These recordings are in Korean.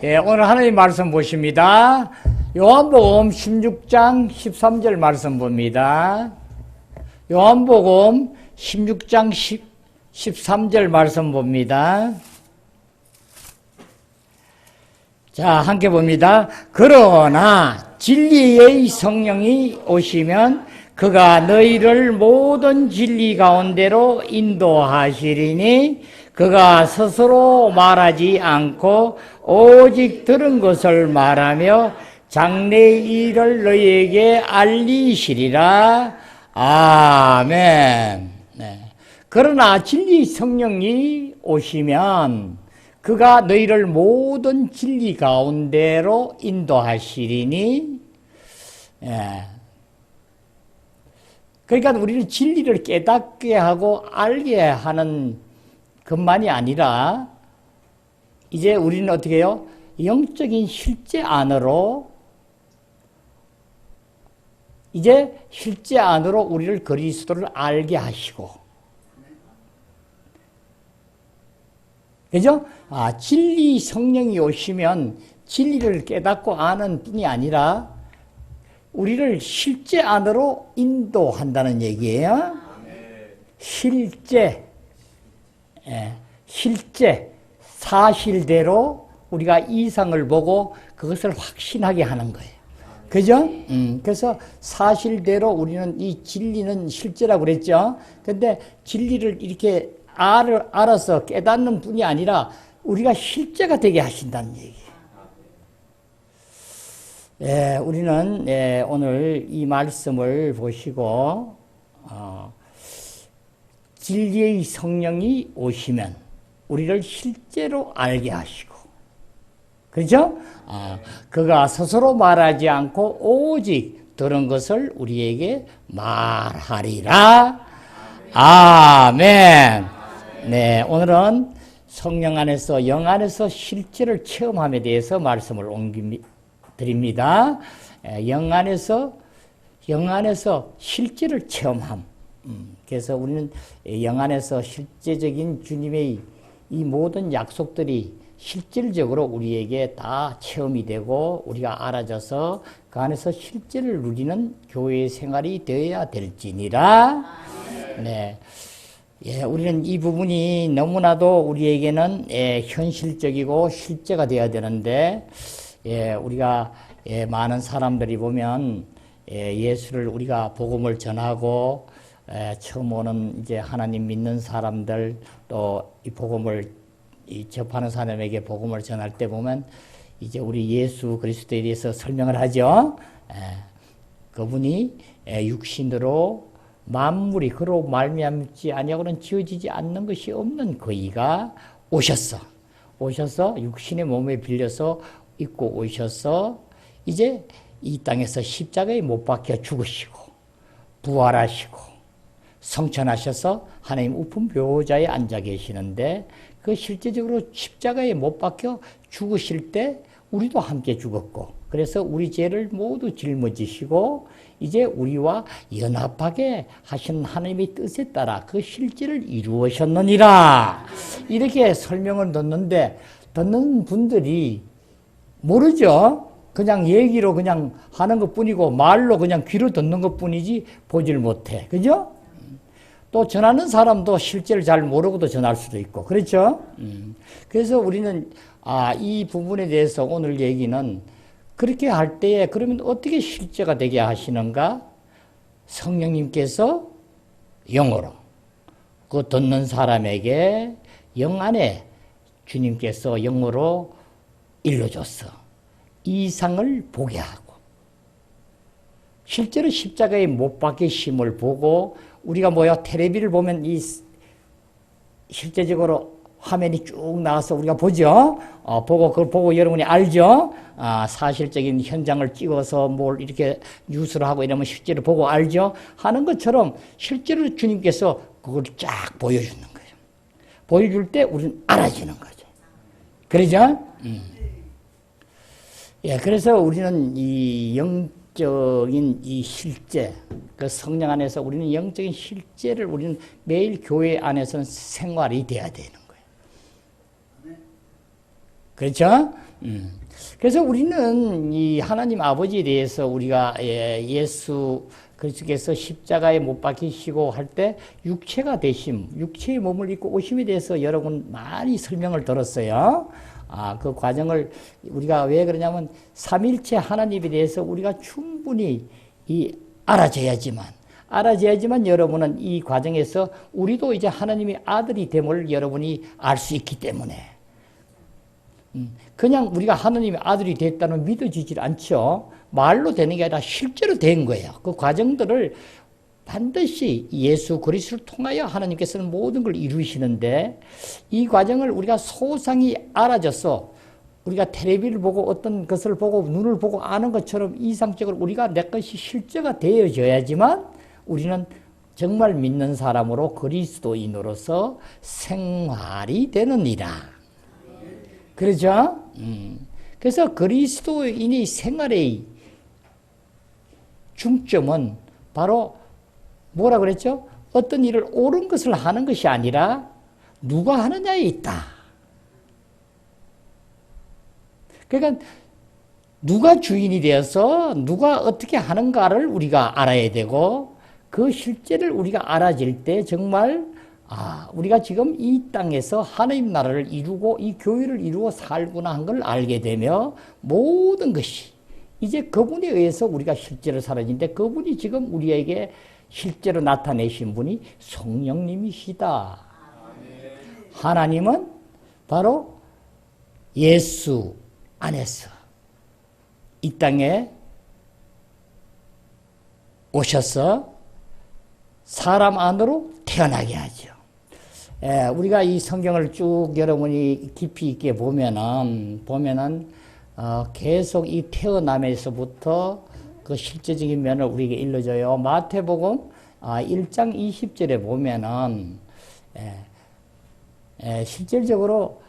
예, 오늘 하나님 말씀 보십니다. 요한복음 16장 13절 말씀 봅니다. 요한복음 16장 13절 말씀 봅니다. 자, 함께 봅니다. 그러나 진리의 성령이 오시면 그가 너희를 모든 진리 가운데로 인도하시리니 그가 스스로 말하지 않고 오직 들은 것을 말하며 장래의 일을 너희에게 알리시리라. 아멘. 네. 그러나 진리 성령이 오시면 그가 너희를 모든 진리 가운데로 인도하시리니, 예. 그러니까 우리는 진리를 깨닫게 하고 알게 하는 것만이 아니라 이제 우리는 어떻게 해요? 영적인 실제 안으로 이제 실제 안으로 우리를 그리스도를 알게 하시고, 그죠? 진리 성령이 오시면 진리를 깨닫고 아는 뿐이 아니라 우리를 실제 안으로 인도한다는 얘기예요. 실제, 실제, 사실대로 우리가 이상을 보고 그것을 확신하게 하는 거예요. 그죠? 그래서 사실대로 우리는 이 진리는 실제라고 그랬죠. 근데 진리를 이렇게 알아서 깨닫는 뿐이 아니라 우리가 실제가 되게 하신다는 얘기예요. 예, 우리는 오늘 이 말씀을 보시고 진리의 성령이 오시면 우리를 실제로 알게 하시고, 그렇죠? 그가 스스로 말하지 않고 오직 들은 것을 우리에게 말하리라. 아멘. 네, 오늘은 성령 안에서, 영 안에서 실제를 체험함에 대해서 말씀을 드립니다. 영 안에서 실제를 체험함. 그래서 우리는 영 안에서 실제적인 주님의 이 모든 약속들이 실질적으로 우리에게 다 체험이 되고 우리가 알아져서 그 안에서 실제를 누리는 교회 생활이 되어야 될지니라. 네. 예, 우리는 이 부분이 너무나도 우리에게는 현실적이고 실제가 되어야 되는데, 우리가 많은 사람들이 보면 예수를 우리가 복음을 전하고 처음 오는 이제 하나님 믿는 사람들 또 이 복음을 접하는 사람에게 복음을 전할 때 보면 이제 우리 예수 그리스도에 대해서 설명을 하죠. 그분이 육신으로 만물이 그로 말미암지 아니하고는 지어지지 않는 것이 없는 그이가 오셔서 육신의 몸에 빌려서 입고 오셔서 이제 이 땅에서 십자가에 못 박혀 죽으시고 부활하시고 성천하셔서 하나님 우편 보좌에 앉아 계시는데, 그 실제적으로 십자가에 못 박혀 죽으실 때 우리도 함께 죽었고, 그래서 우리 죄를 모두 짊어지시고 이제 우리와 연합하게 하신 하나님의 뜻에 따라 그 실제를 이루으셨느니라. 이렇게 설명을 듣는데 듣는 분들이 모르죠. 그냥 얘기로 그냥 하는 것 뿐이고 말로 그냥 귀로 듣는 것 뿐이지 보질 못해. 그죠? 또 전하는 사람도 실제를 잘 모르고도 전할 수도 있고, 그렇죠? 그래서 우리는 이 부분에 대해서 오늘 얘기는 그렇게 할 때에 그러면 어떻게 실제가 되게 하시는가? 성령님께서 영으로 그 듣는 사람에게 영 안에 주님께서 영으로 일러줘서 이상을 보게 하고, 실제로 십자가에 못 박히심을 보고 우리가 텔레비를 보면 이 실제적으로 화면이 쭉 나와서 우리가 보죠. 그걸 보고 여러분이 알죠. 사실적인 현장을 찍어서 뭘 이렇게 뉴스를 하고 이러면 실제로 보고 알죠. 하는 것처럼 실제로 주님께서 그걸 쫙 보여주는 거예요. 보여줄 때 우리는 알아지는 거죠. 그러죠? 예, 그래서 우리는 이 영적인 이 실제, 그 성령 안에서 우리는 영적인 실제를 우리는 매일 교회 안에서는 생활이 돼야 되는 거예요. 그렇죠? 그래서 우리는 이 하나님 아버지에 대해서 우리가 예수 그리스도께서 십자가에 못 박히시고 할 때 육체가 되심, 육체의 몸을 입고 오심에 대해서 여러분 많이 설명을 들었어요. 그 과정을 우리가 왜 그러냐면 삼일체 하나님에 대해서 우리가 충분히 알아져야지만 여러분은 이 과정에서 우리도 이제 하나님의 아들이 됨을 여러분이 알 수 있기 때문에 그냥 우리가 하나님의 아들이 됐다는 믿어지질 않죠. 말로 되는 게 아니라 실제로 된 거예요. 그 과정들을 반드시 예수 그리스도를 통하여 하나님께서는 모든 걸 이루시는데 이 과정을 우리가 소상히 알아져서 우리가 텔레비를 보고 어떤 것을 보고 눈을 보고 아는 것처럼 이상적으로 우리가 내 것이 실제가 되어져야지만 우리는 정말 믿는 사람으로 그리스도인으로서 생활이 되느니라. 그렇죠? 그래서 그리스도인의 생활의 중점은 바로 뭐라 그랬죠? 어떤 일을 옳은 것을 하는 것이 아니라 누가 하느냐에 있다. 그러니까 누가 주인이 되어서 누가 어떻게 하는가를 우리가 알아야 되고 그 실제를 우리가 알아질 때 정말 우리가 지금 이 땅에서 하나님 나라를 이루고 이 교회를 이루어 살구나 한 걸 알게 되며 모든 것이 이제 그분에 의해서 우리가 실제로 살아지는데 그분이 지금 우리에게 실제로 나타내신 분이 성령님이시다. 하나님은 바로 예수 안에서 이 땅에 오셔서 사람 안으로 태어나게 하죠. 우리가 이 성경을 쭉 여러분이 깊이 있게 보면은 계속 이 태어남에서부터 그 실제적인 면을 우리에게 일러줘요. 마태복음 1장 20절에 보면은 실질적으로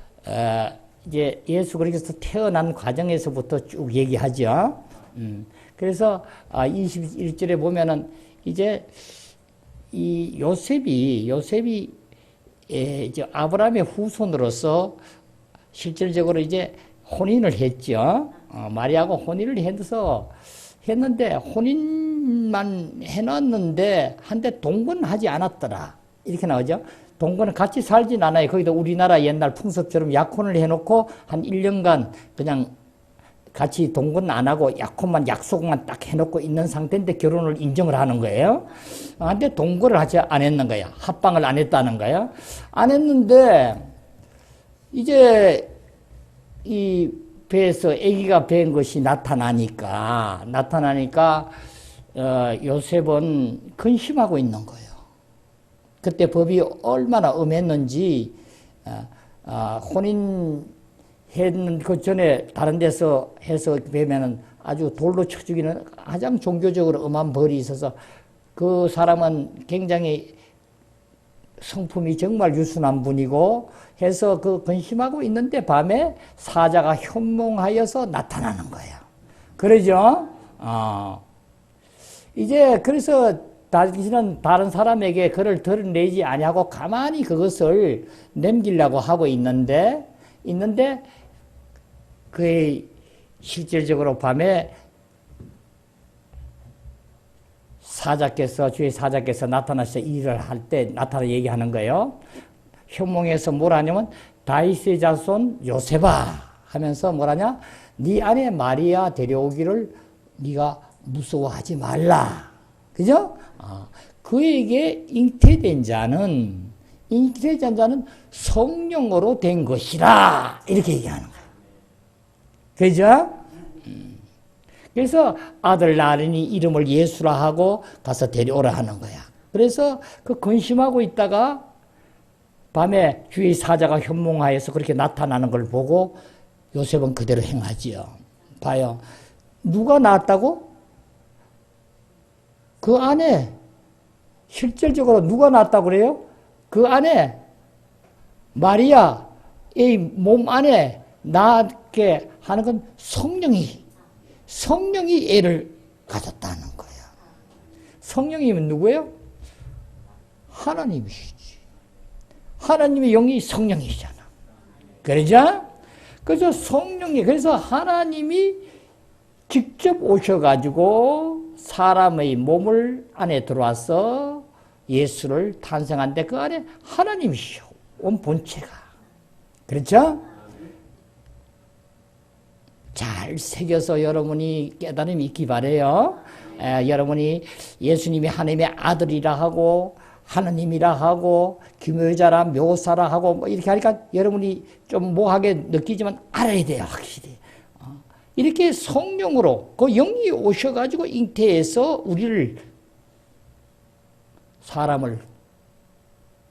이제 예수 그리스도 태어난 과정에서부터 쭉 얘기하죠. 그래서 21절에 보면은 이제 이 요셉이 이제 아브라함의 후손으로서 실질적으로 이제 혼인을 했죠. 마리아하고 혼인을 했는데 혼인만 해놨는데 한데 동거하지 않았더라. 이렇게 나오죠. 동거는 같이 살진 않아요. 거기다 우리나라 옛날 풍습처럼 약혼을 해놓고 한 1년간 그냥 같이 동거는 안 하고 약속만 딱 해놓고 있는 상태인데 결혼을 인정을 하는 거예요. 근데 동거를 하지 안 했는 거야. 합방을 안 했다는 거야. 안 했는데 이제 이 배에서 아기가 뵌 것이 나타나니까 요셉은 근심하고 있는 거예요. 그때 법이 얼마나 엄했는지 혼인 했는 그 전에 다른 데서 해서 뵈면은 아주 돌로 쳐 죽이는 가장 종교적으로 엄한 벌이 있어서 그 사람은 굉장히 성품이 정말 유순한 분이고 해서 그 근심하고 있는데 밤에 사자가 현몽하여서 나타나는 거예요. 그러죠? 이제 그래서 당신은 다른 사람에게 그를 드러내지 아니하고 가만히 그것을 남기려고 하고 있는데 그의 실질적으로 밤에 주의 사자께서 나타나서 일을 할 때 나타나 얘기하는 거예요. 현몽에서 뭘 하냐면 다윗의 자손 요셉아 하면서 뭐라냐? 네 안에 마리아 데려오기를 네가 무서워하지 말라. 그죠? 그에게 잉태된 자는 성령으로 된 것이라. 이렇게 얘기하는 거예요. 그죠? 그래서 아들 낳으니 이름을 예수라 하고 가서 데려오라 하는 거야. 그래서 그 근심하고 있다가 밤에 주의 사자가 현몽하여서 그렇게 나타나는 걸 보고 요셉은 그대로 행하지요. 봐요. 누가 낳았다고? 그 안에 실질적으로 누가 낳았다고 그래요? 그 안에 마리아의 몸 안에 낳게 하는 건 성령이 애를 가졌다는 거예요. 성령이면 누구예요? 하나님이시지. 하나님의 영이 성령이잖아. 그러죠? 그래서 성령님, 그래서 하나님이 직접 오셔가지고 사람의 몸을 안에 들어와서 예수를 탄생한데 그 안에 하나님이시오. 온 본체가. 그렇죠? 잘 새겨서 여러분이 깨달음이 있기 바래요. 여러분이 예수님이 하나님의 아들이라 하고 하나님이라 하고 기묘자라 묘사라 하고 뭐 이렇게 하니까 여러분이 좀 뭐하게 느끼지만 알아야 돼요. 확실히. 이렇게 성령으로 그 영이 오셔가지고 잉태해서 우리를 사람을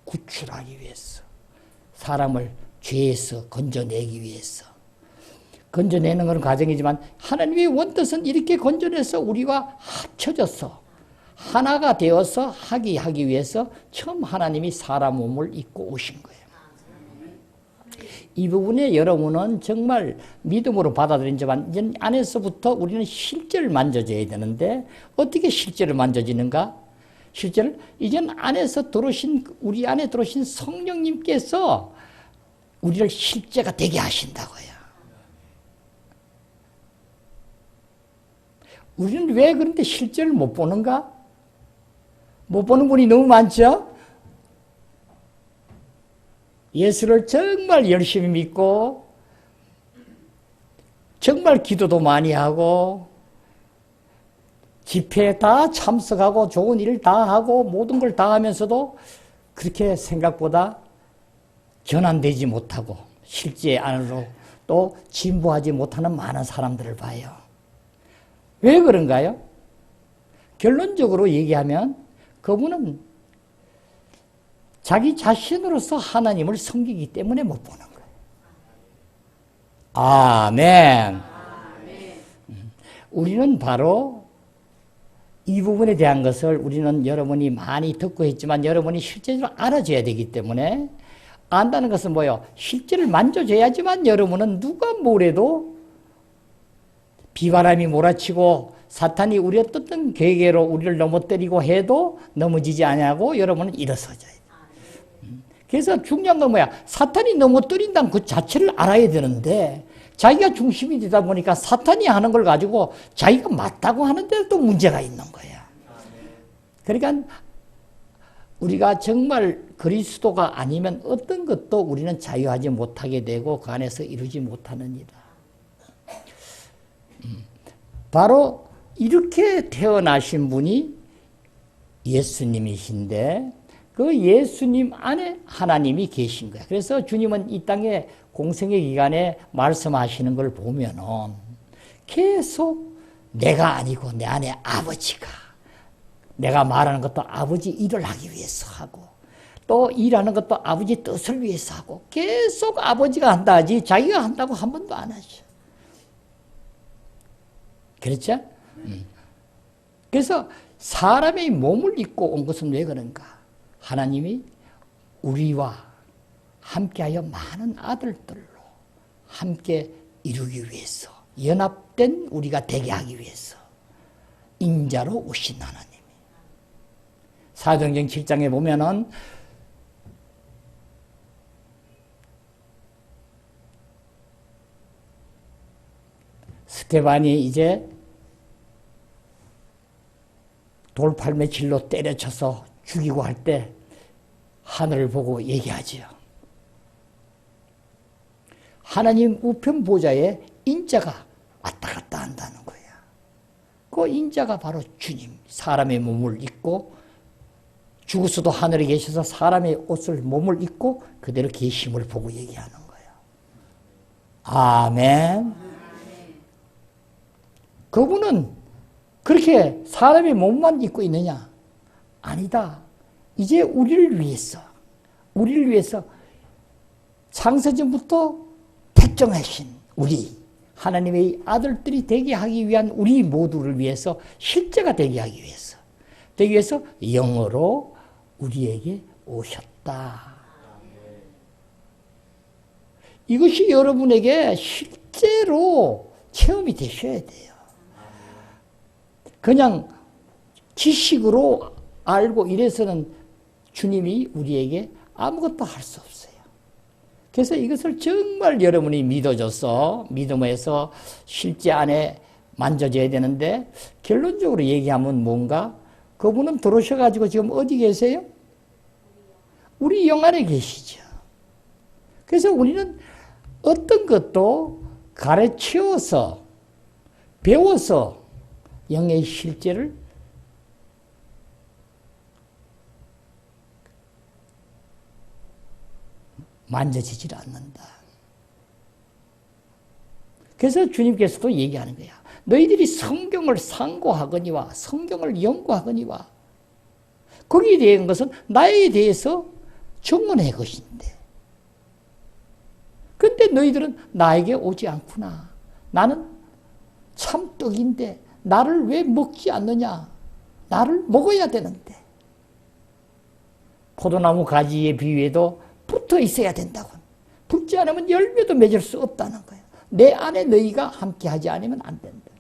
구출하기 위해서 사람을 죄에서 건져내기 위해서 건져내는 것은 과정이지만 하나님의 원뜻은 이렇게 건져내서 우리와 합쳐져서 하나가 되어서 하기 위해서 처음 하나님이 사람 몸을 입고 오신 거예요. 이 부분에 여러분은 정말 믿음으로 받아들이지만 이제 안에서부터 우리는 실제를 만져줘야 되는데 어떻게 실제를 만져지는가? 실제를 이젠 안에서 들어오신 우리 안에 들어오신 성령님께서 우리를 실제가 되게 하신다고요. 우리는 왜 그런데 실제를 못 보는가? 못 보는 분이 너무 많죠? 예수를 정말 열심히 믿고 정말 기도도 많이 하고 집회에 다 참석하고 좋은 일 다 하고 모든 걸 다 하면서도 그렇게 생각보다 전환되지 못하고 실제 안으로 또 진보하지 못하는 많은 사람들을 봐요. 왜 그런가요? 결론적으로 얘기하면 그분은 자기 자신으로서 하나님을 섬기기 때문에 못 보는 거예요. 아멘. 우리는 바로 이 부분에 대한 것을 우리는 여러분이 많이 듣고 했지만 여러분이 실제로 알아줘야 되기 때문에 안다는 것은 뭐예요? 실제를 만져줘야지만 여러분은 누가 뭐래도 비바람이 몰아치고 사탄이 우리의 어떤 계계로 우리를 넘어뜨리고 해도 넘어지지 않냐고 여러분은 일어서줘야 돼요. 그래서 중요한 건 뭐야? 사탄이 넘어뜨린다는 그 자체를 알아야 되는데 자기가 중심이 되다 보니까 사탄이 하는 걸 가지고 자기가 맞다고 하는데 또 문제가 있는 거야. 그러니까 우리가 정말 그리스도가 아니면 어떤 것도 우리는 자유하지 못하게 되고 그 안에서 이루지 못하는 이다. 바로 이렇게 태어나신 분이 예수님이신데 그 예수님 안에 하나님이 계신 거야. 그래서 주님은 이 땅에 공생의 기간에 말씀하시는 걸 보면은 계속 내가 아니고 내 안에 아버지가 내가 말하는 것도 아버지 일을 하기 위해서 하고 또 일하는 것도 아버지 뜻을 위해서 하고 계속 아버지가 한다 하지 자기가 한다고 한 번도 안 하죠. 그렇죠? 그래서 사람의 몸을 입고 온 것은 왜 그런가? 하나님이 우리와 함께하여 많은 아들들로 함께 이루기 위해서 연합된 우리가 되게 하기 위해서 인자로 오신 하나님이 사도행전 7장에 보면은 스테반이 이제 돌팔매질로 때려쳐서 죽이고 할 때 하늘을 보고 얘기하지요. 하나님 우편 보좌에 인자가 왔다 갔다 한다는 거야. 그 인자가 바로 주님, 사람의 몸을 입고 죽었어도 하늘에 계셔서 사람의 옷을 몸을 입고 그대로 계심을 보고 얘기하는 거야. 아멘. 그분은 그렇게 사람의 몸만 입고 있느냐? 아니다. 이제 우리를 위해서 창세전부터 택정하신 우리 하나님의 아들들이 되게 하기 위한 우리 모두를 위해서 실제가 되게 하기 위해서 영으로 우리에게 오셨다. 이것이 여러분에게 실제로 체험이 되셔야 돼요. 그냥 지식으로 알고 이래서는 주님이 우리에게 아무것도 할 수 없어요. 그래서 이것을 정말 여러분이 믿어줘서 믿음에서 실제 안에 만져져야 되는데 결론적으로 얘기하면 뭔가 그분은 들어오셔가지고 지금 어디 계세요? 우리 영 안에 계시죠. 그래서 우리는 어떤 것도 가르쳐서 배워서 영의 실제를 만져지질 않는다. 그래서 주님께서도 얘기하는 거야. 너희들이 성경을 상고하거니와 성경을 연구하거니와 거기에 대한 것은 나에 대해서 증언할 것인데 근데 너희들은 나에게 오지 않구나. 나는 참떡인데 나를 왜 먹지 않느냐. 나를 먹어야 되는데. 포도나무 가지에 비유해도 붙어 있어야 된다고. 붙지 않으면 열매도 맺을 수 없다는 거예요. 내 안에 너희가 함께하지 않으면 안 된다.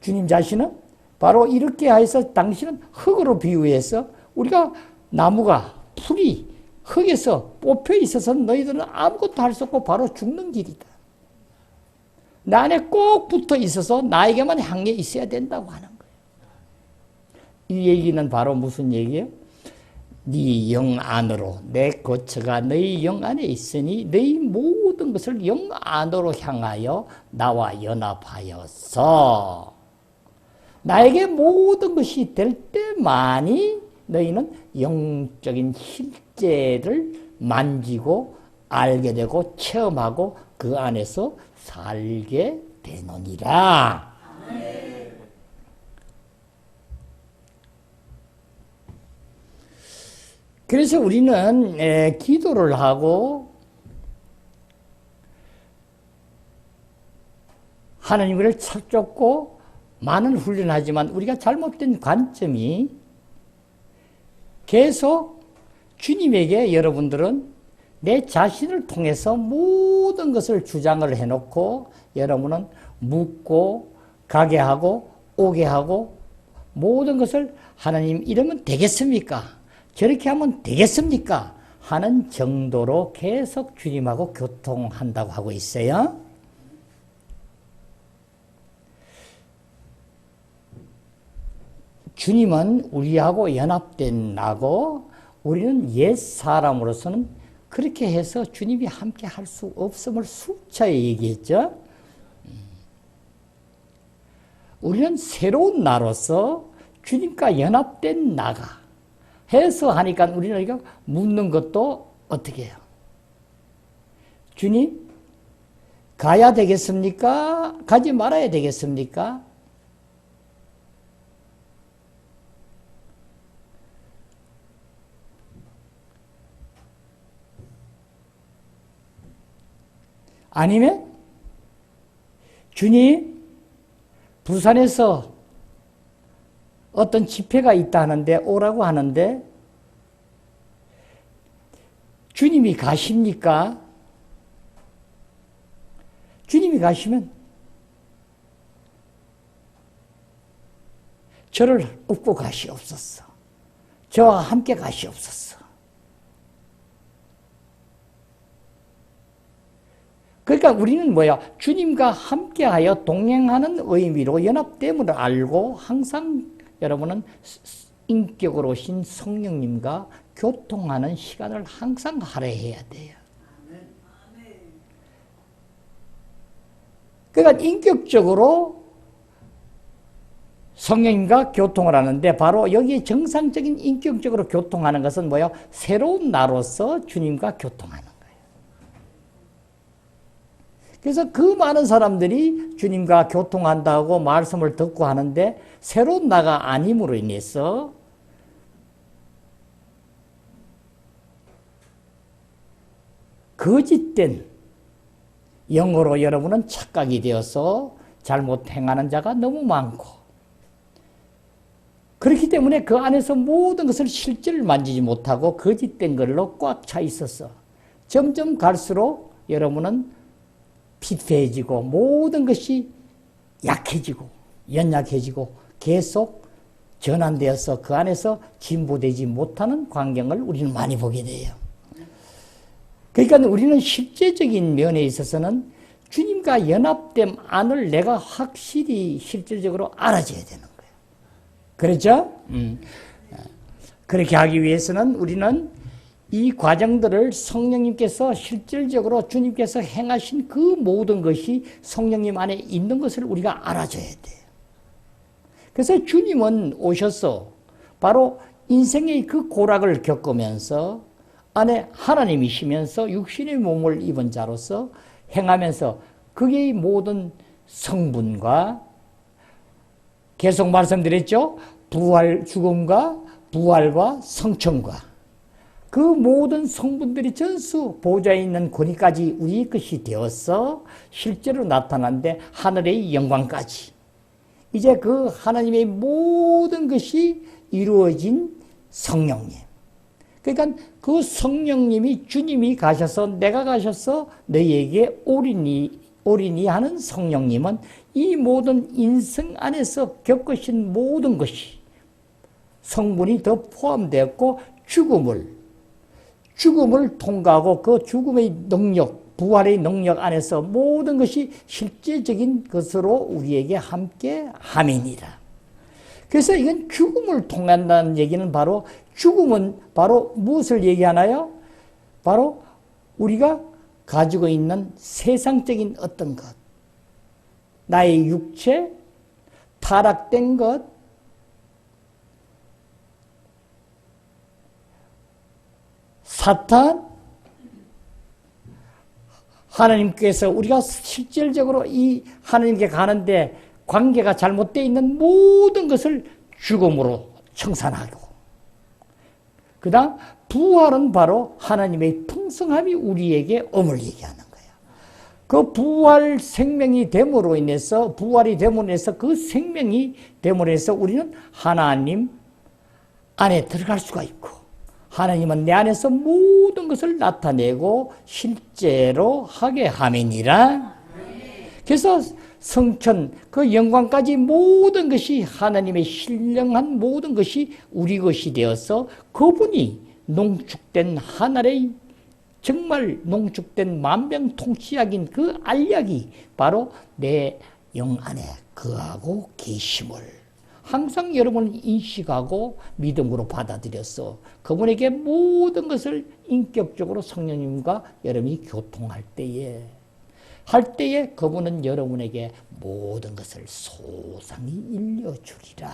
주님 자신은 바로 이렇게 해서 당신은 흙으로 비유해서 우리가 나무가 풀이 흙에서 뽑혀 있어서 너희들은 아무것도 할 수 없고 바로 죽는 길이다. 나 안에 꼭 붙어 있어서 나에게만 향해 있어야 된다고 하는 거예요. 이 얘기는 바로 무슨 얘기예요? 네 영 안으로 내 거처가 너희 영 안에 있으니 너희 모든 것을 영 안으로 향하여 나와 연합하여서 나에게 모든 것이 될 때만이 너희는 영적인 실제를 만지고 알게 되고 체험하고 그 안에서 살게 되느니라. 그래서 우리는 기도를 하고 하나님을 찾고 많은 훈련하지만 우리가 잘못된 관점이 계속 주님에게 여러분들은 내 자신을 통해서 모든 것을 주장을 해놓고 여러분은 묻고 가게 하고 오게 하고 모든 것을 하나님 이러면 되겠습니까? 저렇게 하면 되겠습니까? 하는 정도로 계속 주님하고 교통한다고 하고 있어요. 주님은 우리하고 연합된 나고 우리는 옛 사람으로서는 그렇게 해서 주님이 함께 할 수 없음을 수차례 얘기했죠. 우리는 새로운 나로서 주님과 연합된 나가 해서 하니까 우리는 이거 묻는 것도 어떻게 해요? 주님, 가야 되겠습니까? 가지 말아야 되겠습니까? 아니면 주님, 부산에서 어떤 집회가 있다 하는데 오라고 하는데 주님이 가십니까? 주님이 가시면 저를 업고 가시옵소서. 저와 함께 가시옵소서. 그러니까 우리는 뭐야? 주님과 함께하여 동행하는 의미로 연합됨을 알고 항상 여러분은 인격으로 오신 성령님과 교통하는 시간을 항상 할애해야 돼요. 그러니까 인격적으로 성령님과 교통을 하는데 바로 여기에 정상적인 인격적으로 교통하는 것은 뭐예요? 새로운 나로서 주님과 교통하는 거예요. 그래서 그 많은 사람들이 주님과 교통한다고 말씀을 듣고 하는데 새로운 나가 아님으로 인해서 거짓된 영어로 여러분은 착각이 되어서 잘못 행하는 자가 너무 많고 그렇기 때문에 그 안에서 모든 것을 실제를 만지지 못하고 거짓된 걸로 꽉 차 있어서 점점 갈수록 여러분은 피폐해지고 모든 것이 약해지고 연약해지고 계속 전환되어서 그 안에서 진보되지 못하는 광경을 우리는 많이 보게 돼요. 그러니까 우리는 실제적인 면에 있어서는 주님과 연합됨 안을 내가 확실히 실질적으로 알아줘야 되는 거예요. 그렇죠? 그렇게 하기 위해서는 우리는 이 과정들을 성령님께서 실질적으로 주님께서 행하신 그 모든 것이 성령님 안에 있는 것을 우리가 알아줘야 돼요. 그래서 주님은 오셔서 바로 인생의 그 고락을 겪으면서 안에 하나님이시면서 육신의 몸을 입은 자로서 행하면서 그의 모든 성분과 계속 말씀드렸죠. 죽음과 부활과 성천과 그 모든 성분들이 전수 보좌에 있는 권위까지 우리의 것이 되어서 실제로 나타난데 하늘의 영광까지 이제 그 하나님의 모든 것이 이루어진 성령님. 그러니까 그 성령님이 주님이 가셔서 내가 가셔서 너희에게 오리니 하는 성령님은 이 모든 인생 안에서 겪으신 모든 것이 성분이 더 포함되었고 죽음을 통과하고 그 죽음의 능력, 부활의 능력 안에서 모든 것이 실제적인 것으로 우리에게 함께 함이니라. 그래서 이건 죽음을 통한다는 얘기는 바로 죽음은 바로 무엇을 얘기하나요? 바로 우리가 가지고 있는 세상적인 어떤 것, 나의 육체, 타락된 것, 사탄, 하나님께서 우리가 실질적으로 이 하나님께 가는데 관계가 잘못되어 있는 모든 것을 죽음으로 청산하고 그 다음 부활은 바로 하나님의 풍성함이 우리에게 엄을 얘기하는 거예요. 그 부활 생명이 됨으로 인해서 부활이 됨으로 인해서 그 생명이 됨으로 인해서 우리는 하나님 안에 들어갈 수가 있고 하나님은 내 안에서 모든 것을 나타내고 실제로 하게 함이니라. 그래서 성천, 그 영광까지 모든 것이 하나님의 신령한 모든 것이 우리 것이 되어서 그분이 농축된 하늘의 정말 농축된 만병통치약인 그 알약이 바로 내 영 안에 거하고 계심을 항상 여러분은 인식하고 믿음으로 받아들여서 그분에게 모든 것을 인격적으로 성령님과 여러분이 교통할 때에 그분은 여러분에게 모든 것을 소상히 일려주리라.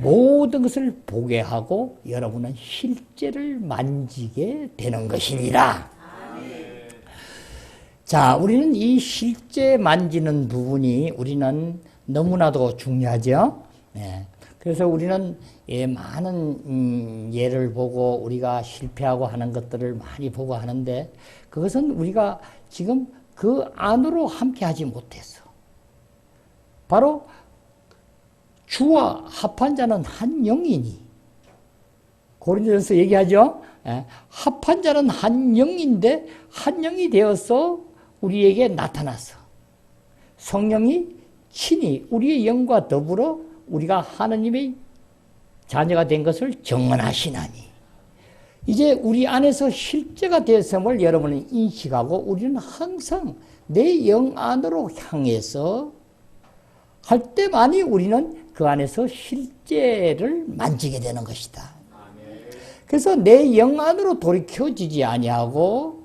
모든 것을 보게 하고 여러분은 실제를 만지게 되는 것이니라. 자, 우리는 이 실제 만지는 부분이 우리는 너무나도 중요하죠. 네. 그래서 우리는 많은 예를 보고 우리가 실패하고 하는 것들을 많이 보고 하는데 그것은 우리가 지금 그 안으로 함께 하지 못해서 바로 주와 합한 자는 한 영이니 고린도전서 얘기하죠. 합한 자는 한 영인데 한 영이 되어서 우리에게 나타나서 성령이 친히 우리의 영과 더불어 우리가 하나님의 자녀가 된 것을 증언하시나니 이제 우리 안에서 실제가 됐음을 여러분은 인식하고 우리는 항상 내 영 안으로 향해서 할 때만이 우리는 그 안에서 실제를 만지게 되는 것이다. 그래서 내 영 안으로 돌이켜지지 아니하고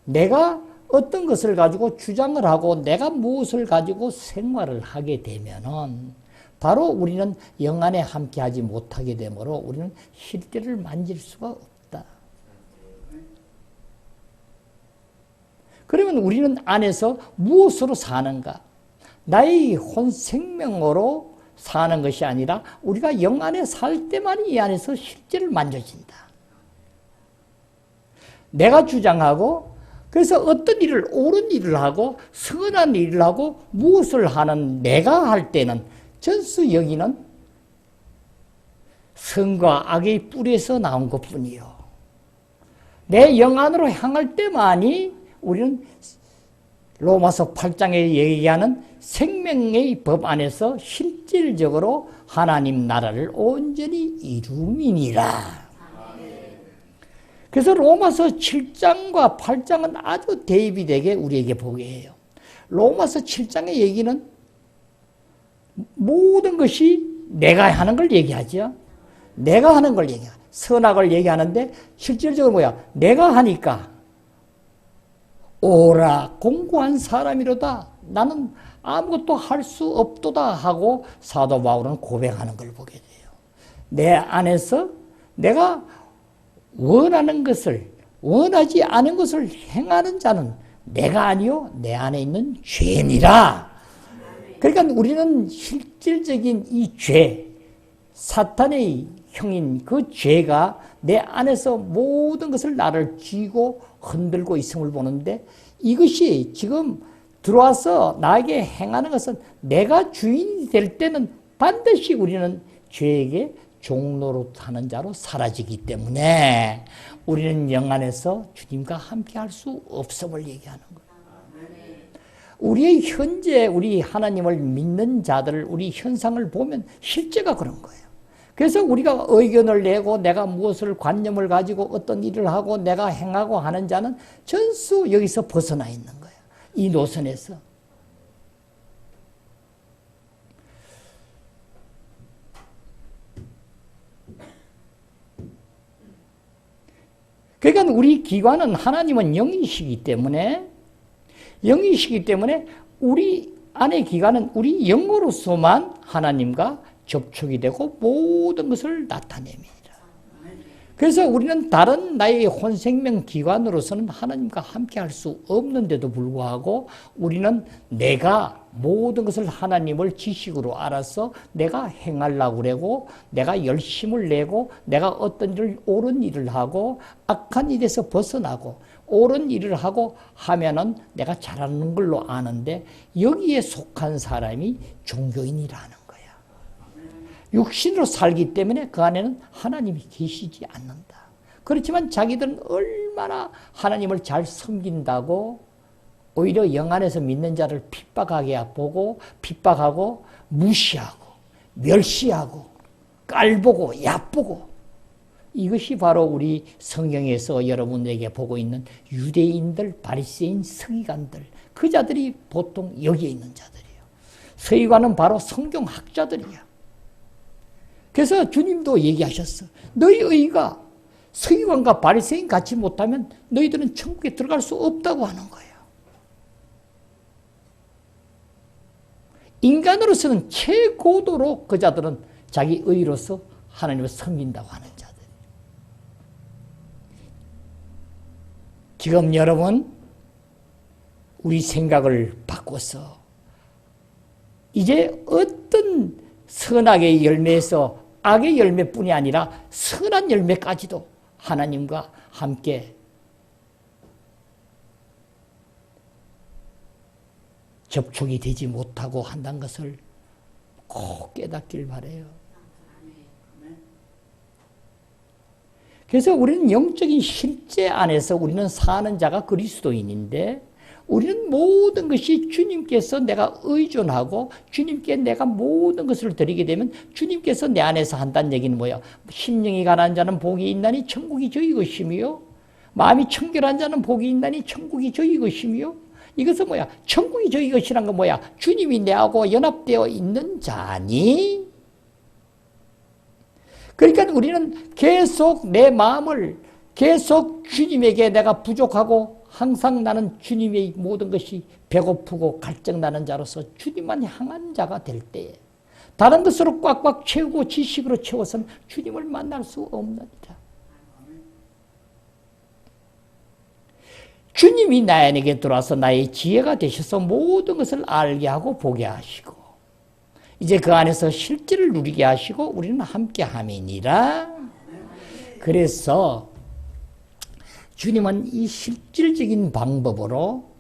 내가 어떤 것을 가지고 주장을 하고 내가 무엇을 가지고 생활을 하게 되면은 바로 우리는 영 안에 함께하지 못하게 되므로 우리는 실제를 만질 수가 없다. 그러면 우리는 안에서 무엇으로 사는가? 나의 혼 생명으로 사는 것이 아니라 우리가 영 안에 살 때만 이 안에서 실제를 만져진다. 내가 주장하고 그래서 어떤 일을 옳은 일을 하고 선한 일을 하고 무엇을 하는 내가 할 때는 전수 여기는 선과 악의 뿌리에서 나온 것뿐이요. 내 영 안으로 향할 때만이 우리는 로마서 8장에 얘기하는 생명의 법 안에서 실질적으로 하나님 나라를 온전히 이루미니라. 그래서 로마서 7장과 8장은 아주 대입이 되게 우리에게 보게 해요. 로마서 7장의 얘기는 모든 것이 내가 하는 걸 얘기하죠. 내가 하는 걸 얘기하죠. 선악을 얘기하는데 실질적으로 뭐야? 내가 하니까 오라 공고한 사람이로다. 나는 아무것도 할 수 없도다 하고 사도 바울은 고백하는 걸 보게 돼요. 내 안에서 내가 원하는 것을 원하지 않은 것을 행하는 자는 내가 아니요 내 안에 있는 죄니라. 그러니까 우리는 실질적인 이 죄, 사탄의 형인 그 죄가 내 안에서 모든 것을 나를 쥐고 흔들고 있음을 보는데 이것이 지금 들어와서 나에게 행하는 것은 내가 주인이 될 때는 반드시 우리는 죄에게 종노릇하는 자로 사라지기 때문에 우리는 영안에서 주님과 함께 할 수 없음을 얘기하는 거예요. 우리의 현재 우리 하나님을 믿는 자들 우리 현상을 보면 실제가 그런 거예요. 그래서 우리가 의견을 내고 내가 무엇을 관념을 가지고 어떤 일을 하고 내가 행하고 하는 자는 전수 여기서 벗어나 있는 거예요. 이 노선에서. 그러니까 우리 기관은 하나님은 영이시기 때문에 우리 안의 기관은 우리 영으로서만 하나님과 접촉이 되고 모든 것을 나타냅니다. 그래서 우리는 다른 나의 혼생명 기관으로서는 하나님과 함께 할 수 없는데도 불구하고 우리는 내가 모든 것을 하나님을 지식으로 알아서 내가 행하려고 그러고 내가 열심을 내고 내가 어떤 일을 옳은 일을 하고 악한 일에서 벗어나고 옳은 일을 하고 하면은 내가 잘하는 걸로 아는데 여기에 속한 사람이 종교인이라는 거야. 육신으로 살기 때문에 그 안에는 하나님이 계시지 않는다. 그렇지만 자기들은 얼마나 하나님을 잘 섬긴다고 오히려 영 안에서 믿는 자를 핍박하게 보고 핍박하고 무시하고 멸시하고 깔보고 얕보고 이것이 바로 우리 성경에서 여러분에게 보고 있는 유대인들, 바리새인, 서기관들 그 자들이 보통 여기에 있는 자들이에요. 서기관은 바로 성경학자들이야. 그래서 주님도 얘기하셨어. 너희 의가 서기관과 바리새인 같이 못하면 너희들은 천국에 들어갈 수 없다고 하는 거예요. 인간으로서는 최고도로 그 자들은 자기 의로서 하나님을 섬긴다고 하는 자들. 지금 여러분 우리 생각을 바꿔서 이제 어떤 선악의 열매에서 악의 열매뿐이 아니라 선한 열매까지도 하나님과 함께 접촉이 되지 못하고 한다는 것을 꼭 깨닫길 바라요. 그래서 우리는 영적인 실제 안에서 우리는 사는 자가 그리스도인인데 우리는 모든 것이 주님께서 내가 의존하고 주님께 내가 모든 것을 드리게 되면 주님께서 내 안에서 한다는 얘기는 뭐야? 심령이 가난한 자는 복이 있나니 천국이 저희 것이며 마음이 청결한 자는 복이 있나니 천국이 저희 것이며 이것은 뭐야? 천국이 저희 것이란 건 뭐야? 주님이 내하고 연합되어 있는 자니? 그러니까 우리는 계속 내 마음을 계속 주님에게 내가 부족하고 항상 나는 주님의 모든 것이 배고프고 갈증나는 자로서 주님만 향한 자가 될 때에 다른 것으로 꽉꽉 채우고 지식으로 채워서는 주님을 만날 수 없느니라. 주님이 나에게 들어와서 나의 지혜가 되셔서 모든 것을 알게 하고 보게 하시고 이제 그 안에서 실질을 누리게 하시고 우리는 함께 함이니라. 그래서 주님은 이 실질적인 방법으로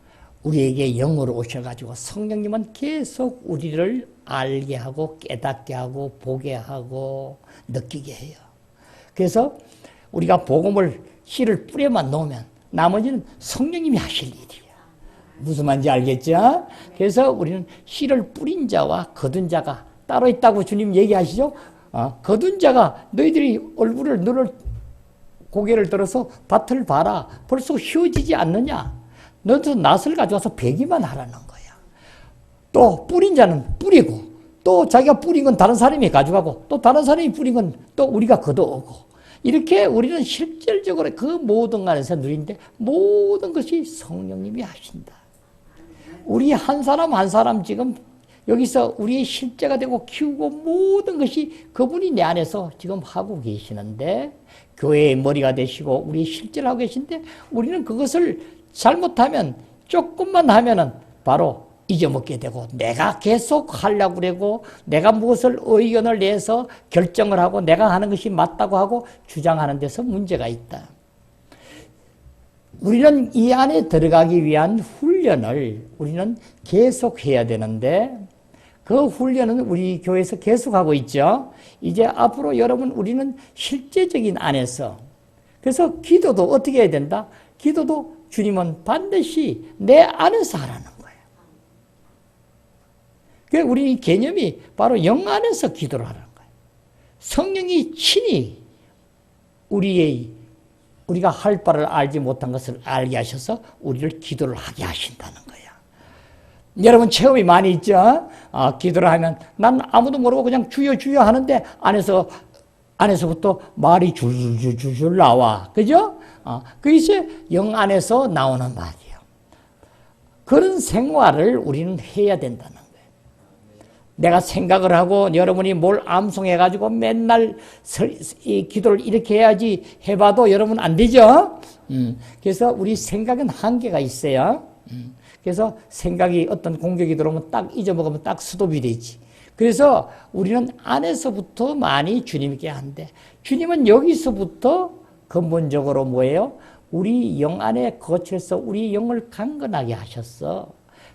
우리에게 영으로 오셔가지고 성령님은 계속 우리를 알게 하고 깨닫게 하고 보게 하고 느끼게 해요. 그래서 우리가 복음을 씨를 뿌려만 놓으면 나머지는 성령님이 하실 일이야. 무슨 말인지 알겠죠? 그래서 우리는 씨를 뿌린 자와 거둔 자가 따로 있다고 주님 얘기하시죠? 거둔 자가 너희들이 얼굴을 눈을 고개를 들어서 밭을 봐라. 벌써 휘어지지 않느냐? 너도 낫을 가져와서 베기만 하라는 거야. 또 뿌린 자는 뿌리고, 또 자기가 뿌린 건 다른 사람이 가져가고, 또 다른 사람이 뿌린 건 또 우리가 걷어오고, 이렇게 우리는 실질적으로 그 모든 안에서 누리는데 모든 것이 성령님이 하신다. 우리 한 사람 한 사람 지금 여기서 우리의 실제가 되고 키우고 모든 것이 그분이 내 안에서 지금 하고 계시는데, 교회의 머리가 되시고 우리 실제를 하고 계신데, 우리는 그것을 잘못하면, 조금만 하면은 바로 잊어먹게 되고, 내가 계속 하려고 그러고, 내가 무엇을 의견을 내서 결정을 하고 내가 하는 것이 맞다고 하고 주장하는 데서 문제가 있다. 우리는 이 안에 들어가기 위한 훈련을 우리는 계속 해야 되는데, 그 훈련은 우리 교회에서 계속하고 있죠. 이제 앞으로 여러분, 우리는 실제적인 안에서, 그래서 기도도 어떻게 해야 된다? 기도도 주님은 반드시 내 안에서 하라는 거예요. 그래서 우리 개념이 바로 영 안에서 기도를 하라는 거예요. 성령이 친히 우리가 할 바를 알지 못한 것을 알게 하셔서 우리를 기도를 하게 하신다는 거예요. 여러분 체험이 많이 있죠? 기도를 하면 난 아무도 모르고 그냥 주여 주여 하는데 안에서부터 말이 줄줄줄줄 나와. 그죠? 그게 영 안에서 나오는 말이에요. 그런 생활을 우리는 해야 된다는 거예요. 내가 생각을 하고 여러분이 뭘 암송해가지고 맨날 이 기도를 이렇게 해야지 해봐도 여러분 안 되죠? 그래서 우리 생각은 한계가 있어요. 그래서 생각이 어떤 공격이 들어오면 딱 잊어먹으면 딱 스톱이 되지. 그래서 우리는 안에서부터 많이 주님께 한대. 주님은 여기서부터 근본적으로 뭐예요? 우리 영 안에 거쳐서 우리 영을 강건하게 하셨어.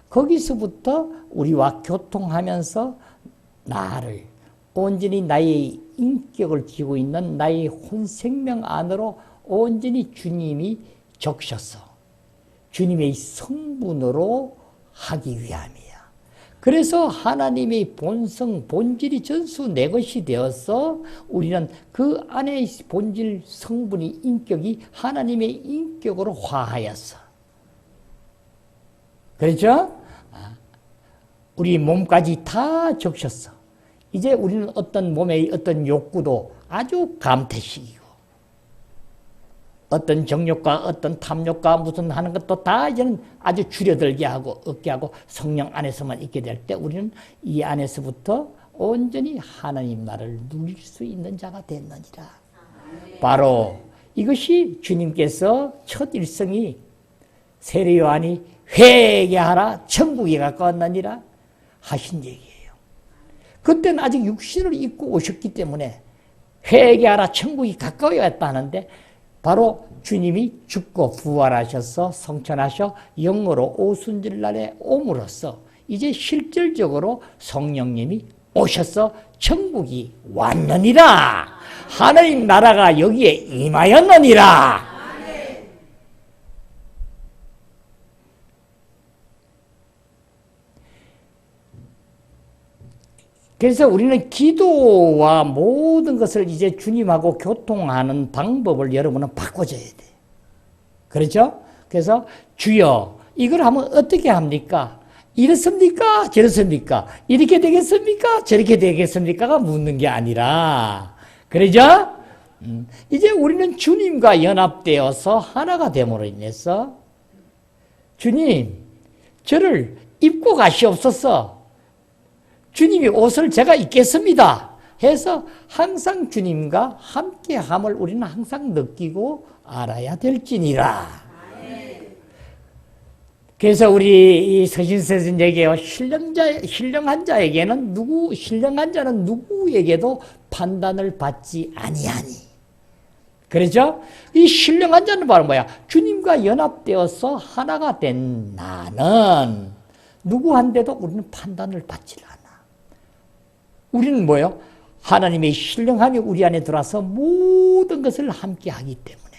거기서부터 우리와 교통하면서 나를 온전히 나의 인격을 지고 있는 나의 혼생명 안으로 온전히 주님이 적셔서 주님의 성분으로 하기 위함이야. 그래서 하나님의 본성, 본질이 전수 내 것이 되어서 우리는 그 안에 본질, 성분이, 인격이 하나님의 인격으로 화하였어. 그렇죠? 우리 몸까지 다 적셨어. 이제 우리는 어떤 몸의 어떤 욕구도 아주 감퇴시키고, 어떤 정욕과 어떤 탐욕과 무슨 하는 것도 다 이제는 아주 줄여들게 하고 없게 하고 성령 안에서만 있게 될 때 우리는 이 안에서부터 온전히 하나님 나라를 누릴 수 있는 자가 됐느니라. 바로 이것이 주님께서 첫 일성이 세례 요한이 회개하라 천국에 가까웠느니라 하신 얘기예요. 그때는 아직 육신을 입고 오셨기 때문에 회개하라 천국이 가까워 왔다 하는데, 바로 주님이 죽고 부활하셔서 성천하셔 영으로 오순절날에 옴으로써 이제 실질적으로 성령님이 오셔서 천국이 왔느니라. 하나님 나라가 여기에 임하였느니라. 그래서 우리는 기도와 모든 것을 이제 주님하고 교통하는 방법을 여러분은 바꿔줘야 돼. 그렇죠? 그래서 주여, 이걸 하면 어떻게 합니까? 이렇습니까? 저렇습니까? 이렇게 되겠습니까? 저렇게 되겠습니까?가 묻는 게 아니라, 그러죠? 이제 우리는 주님과 연합되어서 하나가 됨으로 인해서 주님, 저를 입고 가시옵소서. 주님이 옷을 제가 입겠습니다 해서 항상 주님과 함께함을 우리는 항상 느끼고 알아야 될지니라. 그래서 우리 이 서신서에서 얘기해요. 신령한 자에게는 신령한 자는 누구에게도 판단을 받지 아니하니. 그렇죠? 이 신령한 자는 바로 뭐야? 주님과 연합되어서 하나가 된 나는 누구한테도 우리는 판단을 받지 않아. 우리는 뭐예요? 하나님의 신령함이 우리 안에 들어와서 모든 것을 함께 하기 때문에,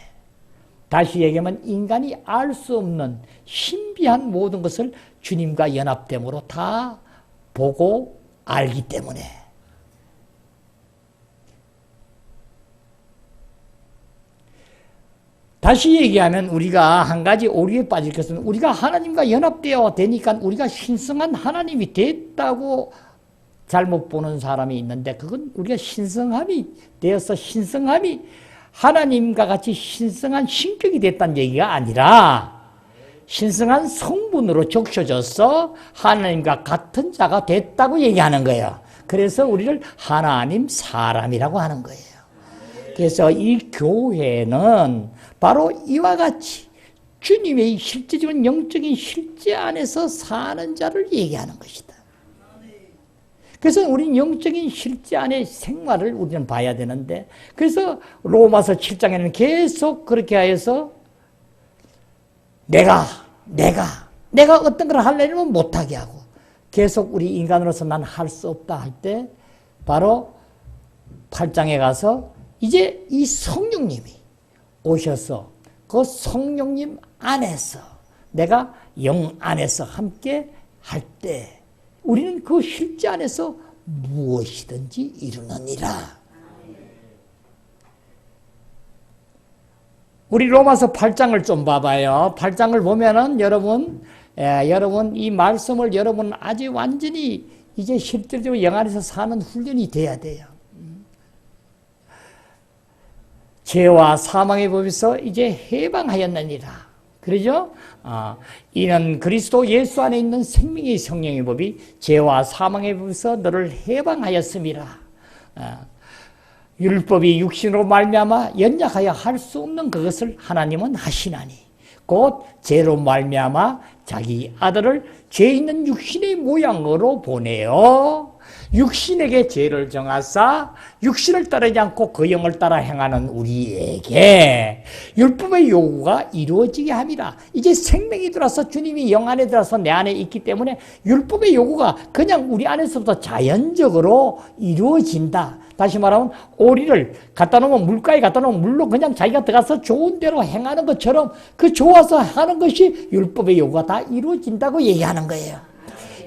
다시 얘기하면 인간이 알 수 없는 신비한 모든 것을 주님과 연합됨으로 다 보고 알기 때문에, 다시 얘기하면 우리가 한 가지 오류에 빠질 것은 우리가 하나님과 연합되어 되니까 우리가 신성한 하나님이 됐다고 잘못 보는 사람이 있는데 그건 우리가 신성함이 되어서 신성함이 하나님과 같이 신성한 신격이 됐다는 얘기가 아니라 신성한 성분으로 적셔져서 하나님과 같은 자가 됐다고 얘기하는 거예요. 그래서 우리를 하나님 사람이라고 하는 거예요. 그래서 이 교회는 바로 이와 같이 주님의 실제적인 영적인 실제 안에서 사는 자를 얘기하는 것이다. 그래서 우리는 영적인 실제 안의 생활을 우리는 봐야 되는데, 그래서 로마서 7장에는 계속 그렇게 하여서 내가 어떤 걸 하려면 못하게 하고, 계속 우리 인간으로서 난 할 수 없다 할 때, 바로 8장에 가서 이제 이 성령님이 오셔서 그 성령님 안에서 내가 영 안에서 함께 할 때 우리는 그 실제 안에서 무엇이든지 이루느니라. 우리 로마서 8장을 좀 봐봐요. 8장을 보면은 여러분 이 말씀을 여러분 아주 완전히 이제 실질적으로 영 안에서 사는 훈련이 돼야 돼요. 죄와 사망의 법에서 이제 해방하였느니라. 그러죠? 이는 그리스도 예수 안에 있는 생명의 성령의 법이 죄와 사망의 법에서 너를 해방하였음이라. 율법이 육신으로 말미암아 연약하여 할 수 없는 그것을 하나님은 하시나니 곧 죄로 말미암아 자기 아들을 죄 있는 육신의 모양으로 보내어 육신에게 죄를 정하사 육신을 따르지 않고 그 영을 따라 행하는 우리에게 율법의 요구가 이루어지게 함이라. 이제 생명이 들어서 주님이 영 안에 들어서 내 안에 있기 때문에 율법의 요구가 그냥 우리 안에서부터 자연적으로 이루어진다. 다시 말하면 오리를 갖다 놓으면 물가에 갖다 놓으면 물로 그냥 자기가 들어가서 좋은 대로 행하는 것처럼 그 좋아서 하는 것이 율법의 요구가 다 이루어진다고 얘기하는 거예요.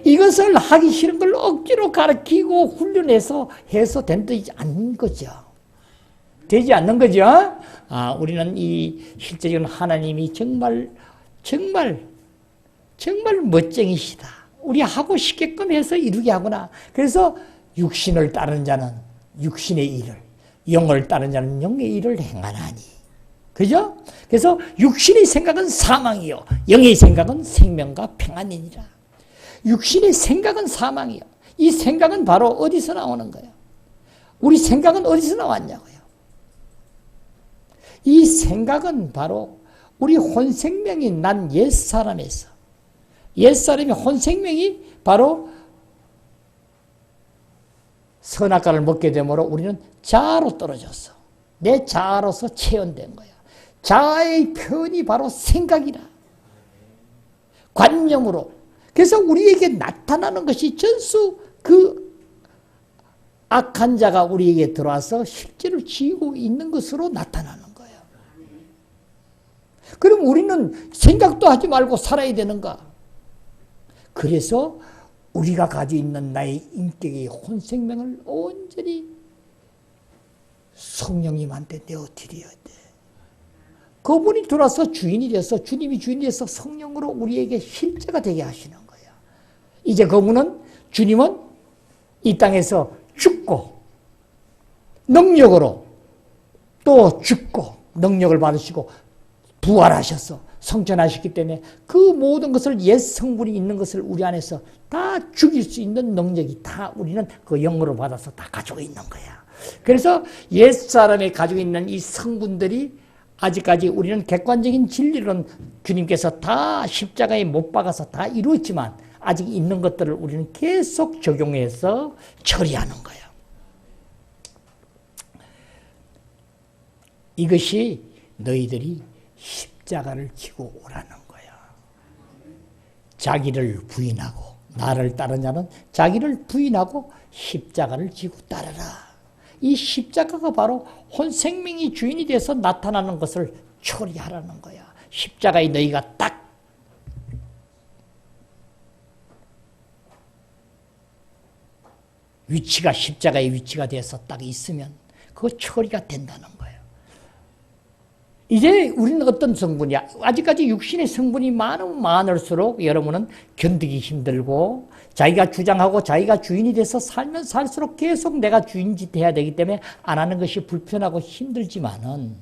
이것을 하기 싫은 걸 억지로 가르치고 훈련해서 해서 되지 않는 거죠. 되지 않는 거죠. 우리는 이 실제적인 하나님이 정말 멋쟁이시다. 우리 하고 싶게끔 해서 이루게 하구나. 그래서 육신을 따르는 자는 육신의 일을, 영을 따르는 자는 영의 일을 행하나니. 그죠? 그래서 육신의 생각은 사망이요 영의 생각은 생명과 평안이니라. 육신의 생각은 사망이요. 이 생각은 바로 어디서 나오는 거예요? 우리 생각은 어디서 나왔냐고요? 이 생각은 바로 우리 혼생명이 난 옛사람에서, 옛사람의 혼생명이 바로 선악과를 먹게 되므로 우리는 자아로 떨어졌어. 내 자아로서 체현된 거야. 자아의 표현이 바로 생각이라. 관념으로. 그래서 우리에게 나타나는 것이 전수 그 악한 자가 우리에게 들어와서 실제로 지고 있는 것으로 나타나는 거예요. 그럼 우리는 생각도 하지 말고 살아야 되는가? 그래서 우리가 가지고 있는 나의 인격의 혼생명을 온전히 성령님한테 내어드려야 돼. 그분이 들어와서 주인이 돼서 주님이 주인이 돼서 성령으로 우리에게 실제가 되게 하시는 거예요. 이제 그분은 주님은 이 땅에서 죽고 능력으로 또 죽고 능력을 받으시고 부활하셔서 성천하셨기 때문에 그 모든 것을 옛 성분이 있는 것을 우리 안에서 다 죽일 수 있는 능력이 다 우리는 그 영으로 받아서 다 가지고 있는 거야. 그래서 옛 사람이 가지고 있는 이 성분들이 아직까지 우리는 객관적인 진리로는 주님께서 다 십자가에 못 박아서 다 이루었지만 아직 있는 것들을 우리는 계속 적용해서 처리하는 거예요. 이것이 너희들이 십자가를 지고 오라는 거야. 자기를 부인하고 나를 따르는 자는 자기를 부인하고 십자가를 지고 따르라. 이 십자가가 바로 혼생명이 주인이 돼서 나타나는 것을 처리하라는 거야. 십자가에 너희가 딱 위치가 십자가의 위치가 돼서 딱 있으면 그 처리가 된다는 거예요. 이제 우리는 어떤 성분이야? 아직까지 육신의 성분이 많으면 많을수록 여러분은 견디기 힘들고 자기가 주장하고 자기가 주인이 돼서 살면 살수록 계속 내가 주인짓 해야 되기 때문에 안 하는 것이 불편하고 힘들지만은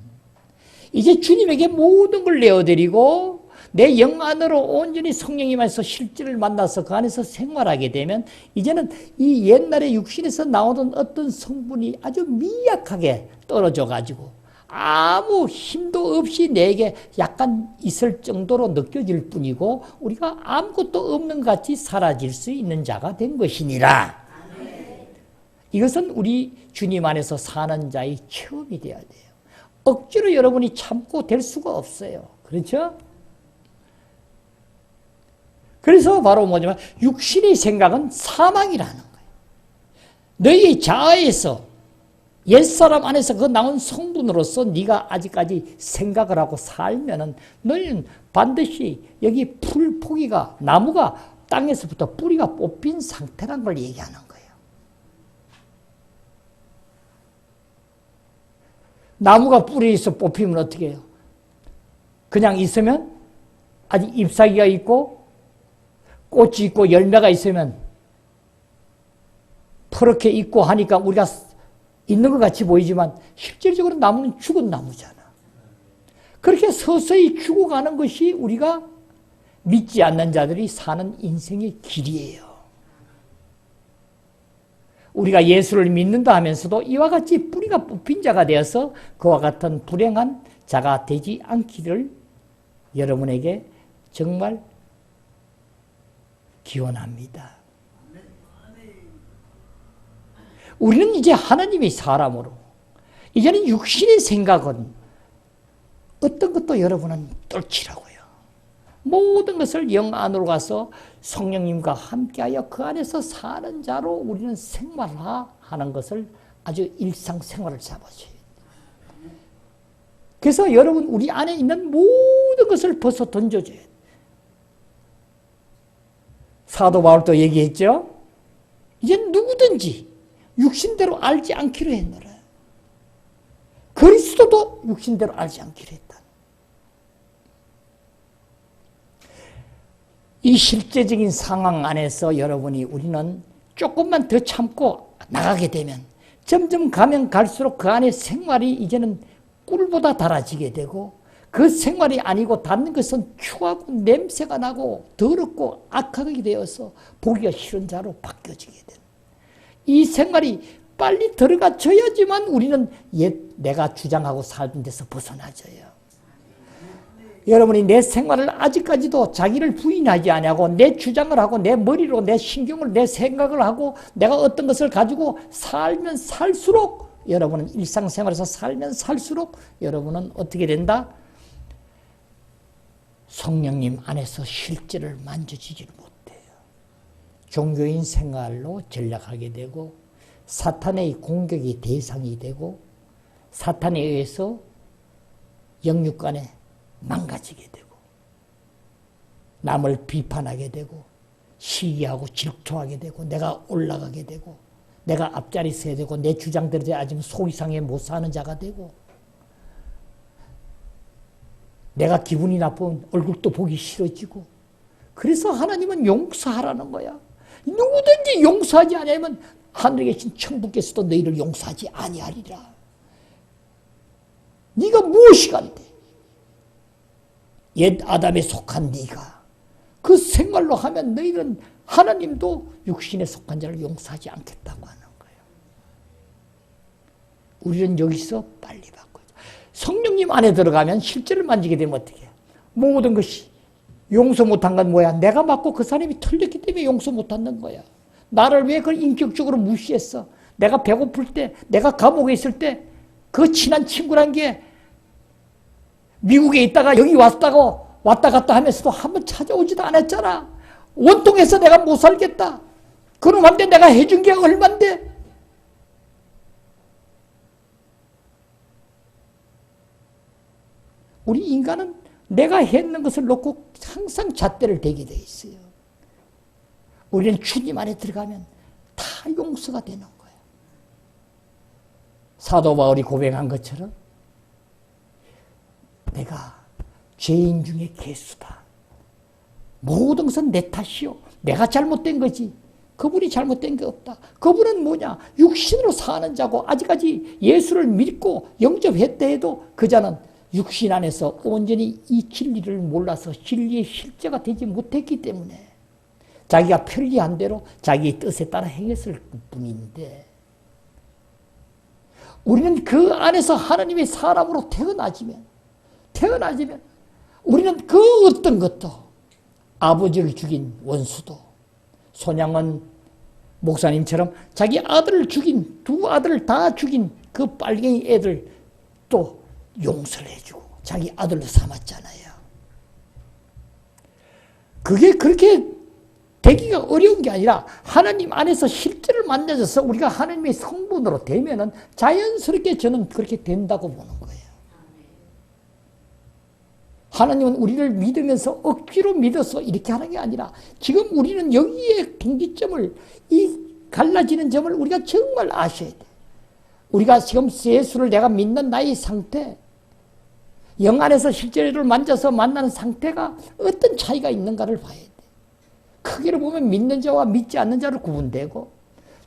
이제 주님에게 모든 걸 내어드리고 내 영 안으로 온전히 성령님 안에서 실질을 만나서 그 안에서 생활하게 되면 이제는 이 옛날에 육신에서 나오던 어떤 성분이 아주 미약하게 떨어져 가지고 아무 힘도 없이 내게 약간 있을 정도로 느껴질 뿐이고 우리가 아무것도 없는 것 같이 사라질 수 있는 자가 된 것이니라. 이것은 우리 주님 안에서 사는 자의 체험이 되어야 돼요. 억지로 여러분이 참고 될 수가 없어요. 그렇죠? 그래서 바로 뭐냐면 육신의 생각은 사망이라는 거예요. 너희 자아에서 옛사람 안에서 그 나온 성분으로서 네가 아직까지 생각을 하고 살면은 너희는 반드시 여기 풀 포기가 나무가 땅에서부터 뿌리가 뽑힌 상태란 걸 얘기하는 거예요. 나무가 뿌리에서 뽑히면 어떻게 해요? 그냥 있으면 아직 잎사귀가 있고 꽃이 있고 열매가 있으면 퍼렇게 있고 하니까 우리가 있는 것 같이 보이지만 실질적으로 나무는 죽은 나무잖아. 그렇게 서서히 죽어가는 것이 우리가 믿지 않는 자들이 사는 인생의 길이에요. 우리가 예수를 믿는다 하면서도 이와 같이 뿌리가 뽑힌 자가 되어서 그와 같은 불행한 자가 되지 않기를 여러분에게 정말 기원합니다. 우리는 이제 하나님의 사람으로 이제는 육신의 생각은 어떤 것도 여러분은 뚫치라고요. 모든 것을 영 안으로 가서 성령님과 함께하여 그 안에서 사는 자로 우리는 생활하는 것을 아주 일상생활을 잡아줘요. 그래서 여러분 우리 안에 있는 모든 것을 벗어 던져줘야 돼요. 사도 바울도 얘기했죠. 이제 누구든지 육신대로 알지 않기로 했노라. 그리스도도 육신대로 알지 않기로 했다. 이 실제적인 상황 안에서 여러분이 우리는 조금만 더 참고 나가게 되면 점점 가면 갈수록 그 안에 생활이 이제는 꿀보다 달아지게 되고 그 생활이 아니고 닿는 것은 추하고 냄새가 나고 더럽고 악하게 되어서 보기가 싫은 자로 바뀌어지게 됩니다. 이 생활이 빨리 들어가줘야지만 우리는 옛 내가 주장하고 살던 데서 벗어나져요. 여러분이 내 생활을 아직까지도 자기를 부인하지 않냐고 내 주장을 하고 내 머리로 내 신경을 내 생각을 하고 내가 어떤 것을 가지고 살면 살수록 여러분은 일상생활에서 살면 살수록 여러분은 어떻게 된다? 성령님 안에서 실제를 만져지지를 못해요. 종교인 생활로 전락하게 되고 사탄의 공격의 대상이 되고 사탄에 의해서 영육간에 망가지게 되고 남을 비판하게 되고 시기하고 질투하게 되고 내가 올라가게 되고 내가 앞자리 서야 되고 내 주장대로 아직 속이 상해 못 사는 자가 되고 내가 기분이 나쁜 얼굴도 보기 싫어지고 그래서 하나님은 용서하라는 거야. 누구든지 용서하지 아니하면 하늘에 계신 천부께서도 너희를 용서하지 아니하리라. 네가 무엇이 간대? 옛 아담에 속한 네가 그 생활로 하면 너희는 하나님도 육신에 속한 자를 용서하지 않겠다고 하는 거예요. 우리는 여기서 빨리 바꿔요. 성령님 안에 들어가면 실제를 만지게 되면 어떻게 해요? 모든 것이 용서 못한 건 뭐야? 내가 맞고 그 사람이 틀렸기 때문에 용서 못하는 거야. 나를 왜 그걸 인격적으로 무시했어? 내가 배고플 때, 내가 감옥에 있을 때 그 친한 친구란 게 미국에 있다가 여기 왔다 갔다 하면서도 한번 찾아오지도 않았잖아. 원통해서 내가 못 살겠다. 그놈한테 내가 해준 게 얼만데? 우리 인간은 내가 했는 것을 놓고 항상 잣대를 대게 돼 있어요. 우리는 주님 안에 들어가면 다 용서가 되는 거예요. 사도 바울이 고백한 것처럼 내가 죄인 중에 괴수다. 모든 것은 내 탓이요. 내가 잘못된 거지. 그분이 잘못된 게 없다. 그분은 뭐냐? 육신으로 사는 자고 아직까지 예수를 믿고 영접했다 해도 그 자는 육신 안에서 온전히 이 진리를 몰라서 진리의 실제가 되지 못했기 때문에 자기가 편리한 대로 자기의 뜻에 따라 행했을 뿐인데, 우리는 그 안에서 하나님의 사람으로 태어나지면 우리는 그 어떤 것도, 아버지를 죽인 원수도, 손양은 목사님처럼 자기 아들을 죽인, 두 아들을 다 죽인 그 빨갱이 애들 또 용서를 해주고 자기 아들로 삼았잖아요. 그게 그렇게 되기가 어려운 게 아니라 하나님 안에서 실제를 만나져서 우리가 하나님의 성분으로 되면은 자연스럽게 저는 그렇게 된다고 보는 거예요. 하나님은 우리를 믿으면서 억지로 믿어서 이렇게 하는 게 아니라 지금 우리는 여기에 경기점을, 이 갈라지는 점을 우리가 정말 아셔야 돼. 우리가 지금 예수를 내가 믿는 나의 상태, 영 안에서 실제를 만져서 만나는 상태가 어떤 차이가 있는가를 봐야 돼. 크게로 보면 믿는 자와 믿지 않는 자를 구분되고,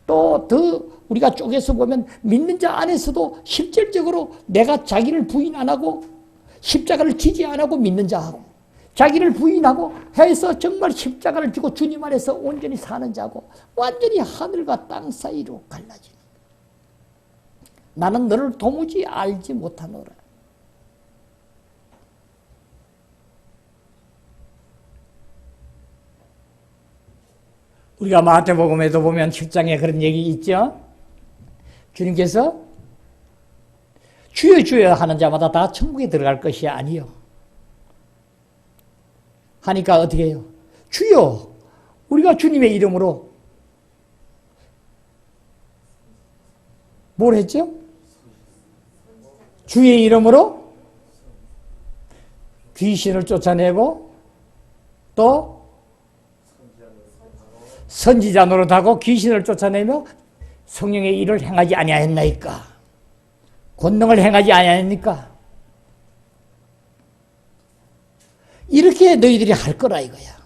또 더 우리가 쪼개서 보면 믿는 자 안에서도 실질적으로 내가 자기를 부인 안 하고 십자가를 지지 안 하고 믿는 자하고, 자기를 부인하고 해서 정말 십자가를 지고 주님 안에서 온전히 사는 자고, 완전히 하늘과 땅 사이로 갈라지는. 나는 너를 도무지 알지 못하노라. 우리가 마태복음에도 보면 7장에 그런 얘기 있죠. 주님께서 주여 주여 하는 자마다 다 천국에 들어갈 것이 아니요 하니까 어떻게 해요? 주여, 우리가 주님의 이름으로 뭘 했죠? 주의 이름으로 귀신을 쫓아내고 또 선지자 노릇하고 귀신을 쫓아내며 성령의 일을 행하지 아니하였나이까? 권능을 행하지 아니하였니까? 이렇게 너희들이 할 거라 이거야.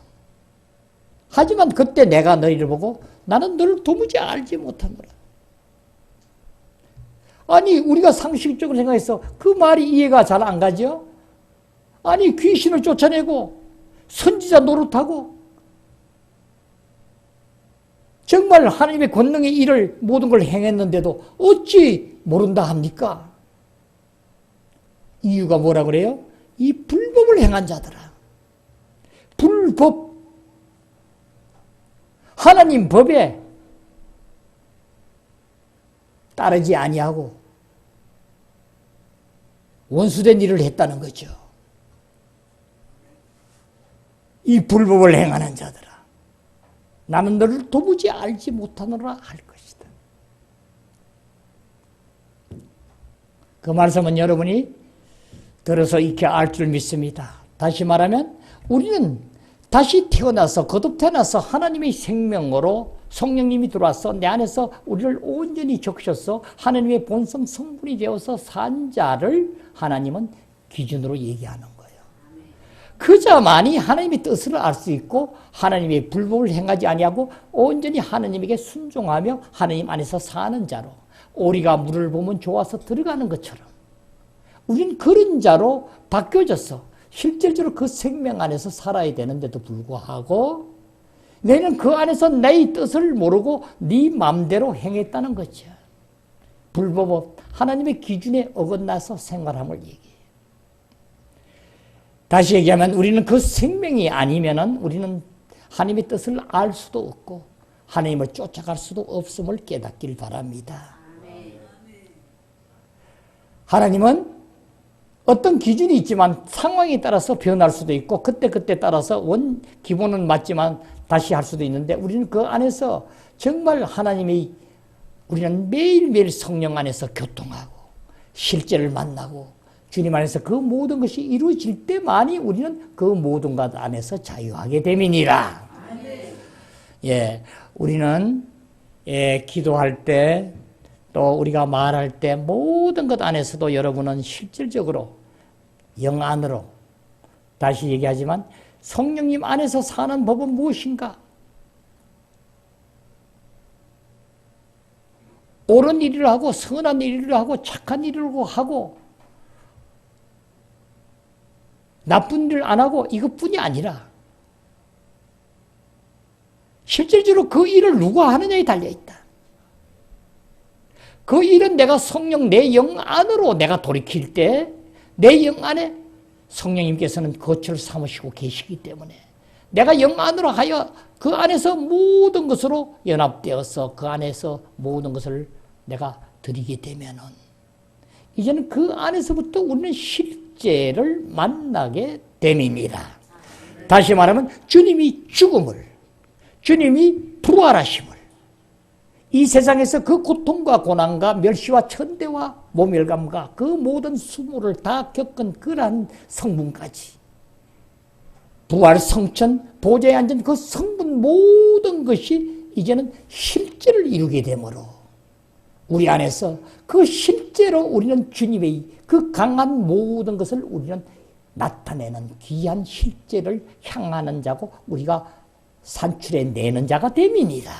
하지만 그때 내가 너희를 보고 나는 너를 도무지 알지 못하노라. 아니, 우리가 상식적으로 생각해서 그 말이 이해가 잘 안 가죠? 아니, 귀신을 쫓아내고 선지자 노릇하고 정말 하나님의 권능의 일을 모든 걸 행했는데도 어찌 모른다 합니까? 이유가 뭐라 그래요? 이 불법을 행한 자들아. 불법. 하나님 법에 따르지 아니하고 원수된 일을 했다는 거죠. 이 불법을 행하는 자들아, 나는 너를 도무지 알지 못하노라 할 것이다. 그 말씀은 여러분이 들어서 익히 알 줄 믿습니다. 다시 말하면 우리는 다시 태어나서, 거듭 태어나서 하나님의 생명으로 성령님이 들어와서 내 안에서 우리를 온전히 적셔서 하나님의 본성 성분이 되어서 산 자를 하나님은 기준으로 얘기하는 거예요. 그 자만이 하나님의 뜻을 알 수 있고 하나님의 불법을 행하지 아니하고 온전히 하나님에게 순종하며 하나님 안에서 사는 자로, 오리가 물을 보면 좋아서 들어가는 것처럼 우리는 그런 자로 바뀌어졌어. 실질적으로 그 생명 안에서 살아야 되는데도 불구하고 너희는 그 안에서 내 뜻을 모르고 네 마음대로 행했다는 거죠. 불법, 하나님의 기준에 어긋나서 생활함을 얘기해요. 다시 얘기하면 우리는 그 생명이 아니면은 우리는 하나님의 뜻을 알 수도 없고 하나님을 쫓아갈 수도 없음을 깨닫길 바랍니다. 하나님은 어떤 기준이 있지만 상황에 따라서 변할 수도 있고 그때 따라서 원 기본은 맞지만 다시 할 수도 있는데 우리는 그 안에서 정말 하나님의, 우리는 매일매일 성령 안에서 교통하고 실제를 만나고 주님 안에서 그 모든 것이 이루어질 때만이 우리는 그 모든 것 안에서 자유하게 됨이니라. 예, 우리는 기도할 때 또 우리가 말할 때 모든 것 안에서도 여러분은 실질적으로 영 안으로. 다시 얘기하지만 성령님 안에서 사는 법은 무엇인가? 옳은 일을 하고 선한 일을 하고 착한 일을 하고 나쁜 일을 안 하고 이것뿐이 아니라 실질적으로 그 일을 누가 하느냐에 달려있다. 그 일은 내가 성령 내 영 안으로 내가 돌이킬 때 내 영 안에 성령님께서는 거처를 삼으시고 계시기 때문에 내가 영 안으로 하여 그 안에서 모든 것으로 연합되어서 그 안에서 모든 것을 내가 드리게 되면은 이제는 그 안에서부터 우리는 실제를 만나게 됨입니다. 다시 말하면 주님이 죽음을, 주님이 부활하심을, 이 세상에서 그 고통과 고난과 멸시와 천대와 모멸감과 그 모든 수모를 다 겪은 그러한 성분까지 부활 성천 보좌에 앉은 그 성분 모든 것이 이제는 실제를 이루게 되므로 우리 안에서 그 실제로 우리는 주님의 그 강한 모든 것을 우리는 나타내는 귀한 실제를 향하는 자고 우리가 산출해내는 자가 됨이니라.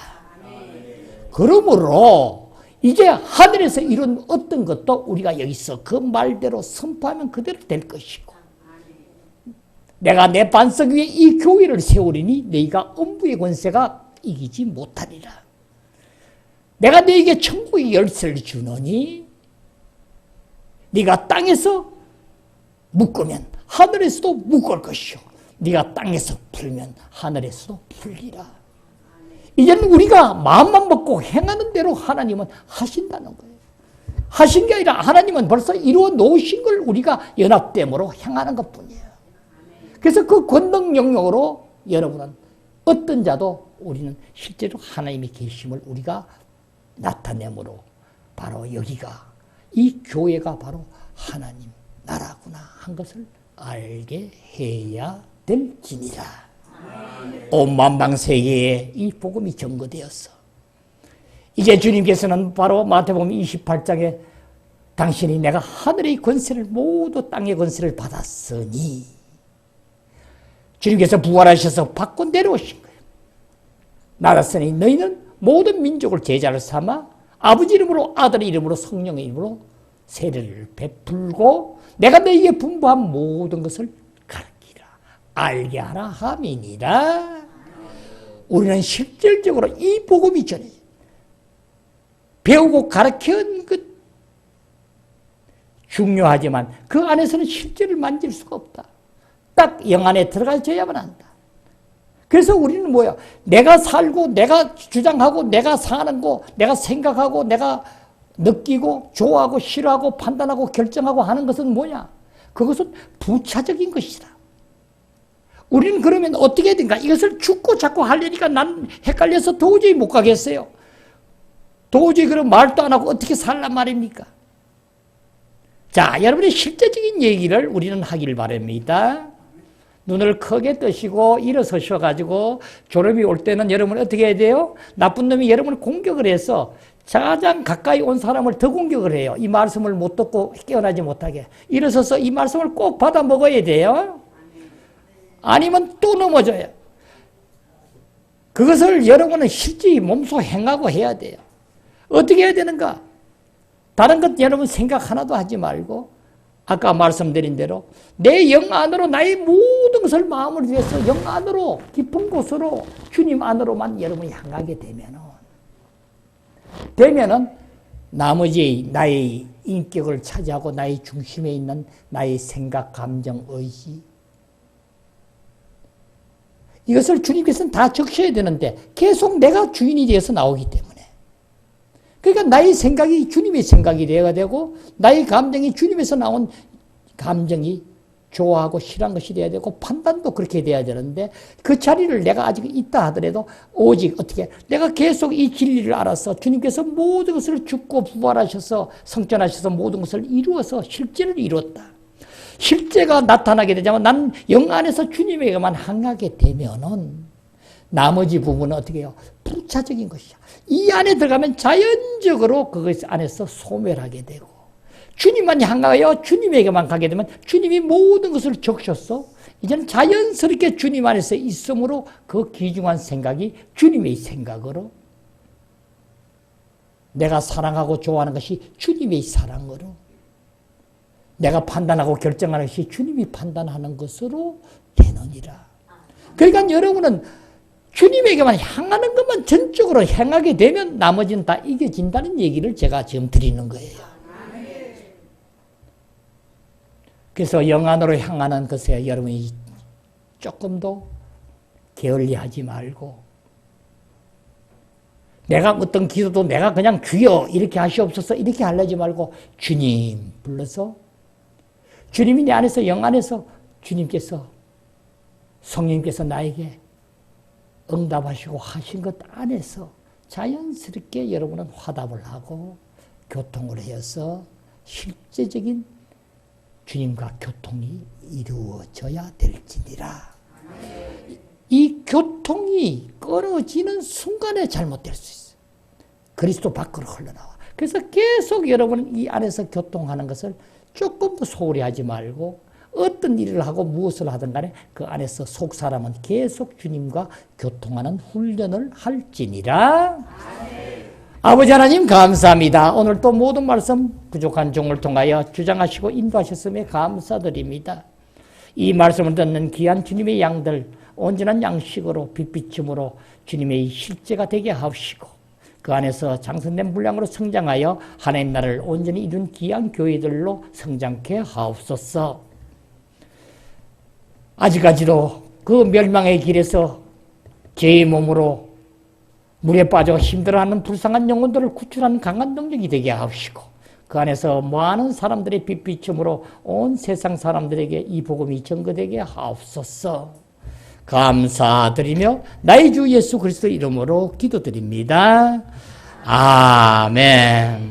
그러므로 이제 하늘에서 이룬 어떤 것도 우리가 여기서 그 말대로 선포하면 그대로 될 것이고 내가 내 반석 위에 이 교회를 세우리니 너희가 음부의 권세가 이기지 못하리라. 내가 너에게 천국의 열쇠를 주노니 네가 땅에서 묶으면 하늘에서도 묶을 것이요 네가 땅에서 풀면 하늘에서도 풀리라. 이제는 우리가 마음만 먹고 행하는 대로 하나님은 하신다는 거예요. 하신 게 아니라 하나님은 벌써 이루어 놓으신 걸 우리가 연합됨으로 행하는 것뿐이에요. 그래서 그 권능 영역으로 여러분은 어떤 자도 우리는 실제로 하나님의 계심을 우리가 나타내므로 바로 여기가 이 교회가 바로 하나님 나라구나 한 것을 알게 해야 될지니라. 온 만방 세계에 이 복음이 전거되었어. 이제 주님께서는 바로 마태복음 28장에 당신이 내가 하늘의 권세를 모두 땅의 권세를 받았으니 주님께서 부활하셔서 받고 내려오신 거예요. 나았으니 너희는 모든 민족을 제자를 삼아 아버지 이름으로 아들 이름으로 성령의 이름으로 세례를 베풀고 내가 너희에게 분부한 모든 것을 가르치라 알게 하라 함이니라. 우리는 실질적으로 이 복음이 전해 배우고 가르치는 것 중요하지만 그 안에서는 실제를 만질 수가 없다. 딱 영 안에 들어가줘야만 한다. 그래서 우리는 뭐야? 내가 살고 내가 주장하고 내가 사는 거 내가 생각하고 내가 느끼고 좋아하고 싫어하고 판단하고 결정하고 하는 것은 뭐냐? 그것은 부차적인 것이다. 우리는 그러면 어떻게 해야 되는가? 이것을 죽고 자꾸 하려니까 난 헷갈려서 도저히 못 가겠어요. 도저히 그럼 말도 안 하고 어떻게 살란 말입니까? 자, 여러분의 실제적인 얘기를 우리는 하기를 바랍니다. 눈을 크게 뜨시고 일어서셔가지고 졸음이 올 때는 여러분 어떻게 해야 돼요? 나쁜 놈이 여러분을 공격을 해서 가장 가까이 온 사람을 더 공격을 해요. 이 말씀을 못 듣고 깨어나지 못하게. 일어서서 이 말씀을 꼭 받아 먹어야 돼요. 아니면 또 넘어져요. 그것을 여러분은 실제 몸소 행하고 해야 돼요. 어떻게 해야 되는가? 다른 것 여러분 생각 하나도 하지 말고 아까 말씀드린 대로 내 영 안으로 나의 모든 것을 마음을 위해서 영 안으로 깊은 곳으로 주님 안으로만 여러분이 향하게 되면은 나머지 나의 인격을 차지하고 나의 중심에 있는 나의 생각, 감정, 의지 이것을 주님께서는 다 적셔야 되는데 계속 내가 주인이 되어서 나오기 때문에 그러니까 나의 생각이 주님의 생각이 되어야 되고 나의 감정이 주님에서 나온 감정이 좋아하고 싫어한 것이 되어야 되고 판단도 그렇게 돼야 되는데 그 자리를 내가 아직 있다 하더라도 오직 어떻게 내가 계속 이 진리를 알아서 주님께서 모든 것을 죽고 부활하셔서 성전하셔서 모든 것을 이루어서 실제를 이루었다. 실제가 나타나게 되자면 나는 영 안에서 주님에게만 향하게 되면은 나머지 부분은 어떻게 해요? 부차적인 것이야. 이 안에 들어가면 자연적으로 그것 안에서 소멸하게 되고 주님만 향하여 주님에게만 가게 되면 주님이 모든 것을 적셨어. 이제는 자연스럽게 주님 안에서 있음으로 그 귀중한 생각이 주님의 생각으로, 내가 사랑하고 좋아하는 것이 주님의 사랑으로, 내가 판단하고 결정하는 것이 주님이 판단하는 것으로 되느니라. 그러니까 여러분은 주님에게만 향하는 것만 전적으로 행하게 되면 나머지는 다 이겨진다는 얘기를 제가 지금 드리는 거예요. 그래서 영안으로 향하는 것에 여러분이 조금도 게을리하지 말고, 내가 어떤 기도도 내가 그냥 주여 이렇게 하시옵소서 이렇게 하려지 말고 주님 불러서, 주님이 내 안에서 영 안에서 주님께서 성령님께서 나에게 응답하시고 하신 것 안에서 자연스럽게 여러분은 화답을 하고 교통을 해서 실제적인 주님과 교통이 이루어져야 될지니라. 이 교통이 끊어지는 순간에 잘못될 수 있어요. 그리스도 밖으로 흘러나와. 그래서 계속 여러분은 이 안에서 교통하는 것을 조금도 소홀히 하지 말고, 어떤 일을 하고 무엇을 하든 간에 그 안에서 속 사람은 계속 주님과 교통하는 훈련을 할지니라. 아버지 하나님 감사합니다. 오늘 또 모든 말씀 부족한 종을 통하여 주장하시고 인도하셨음에 감사드립니다. 이 말씀을 듣는 귀한 주님의 양들 온전한 양식으로 빛비춤으로 주님의 실제가 되게 하시고, 그 안에서 장성된 분량으로 성장하여 하나님 나라를 온전히 이룬 귀한 교회들로 성장케 하옵소서. 아직까지도 그 멸망의 길에서 죄의 몸으로 물에 빠져 힘들어하는 불쌍한 영혼들을 구출하는 강한 능력이 되게 하시고, 그 안에서 많은 사람들의 빛비춤으로 온 세상 사람들에게 이 복음이 전거되게 하옵소서. 감사드리며 나의 주 예수 그리스도 이름으로 기도드립니다. 아멘.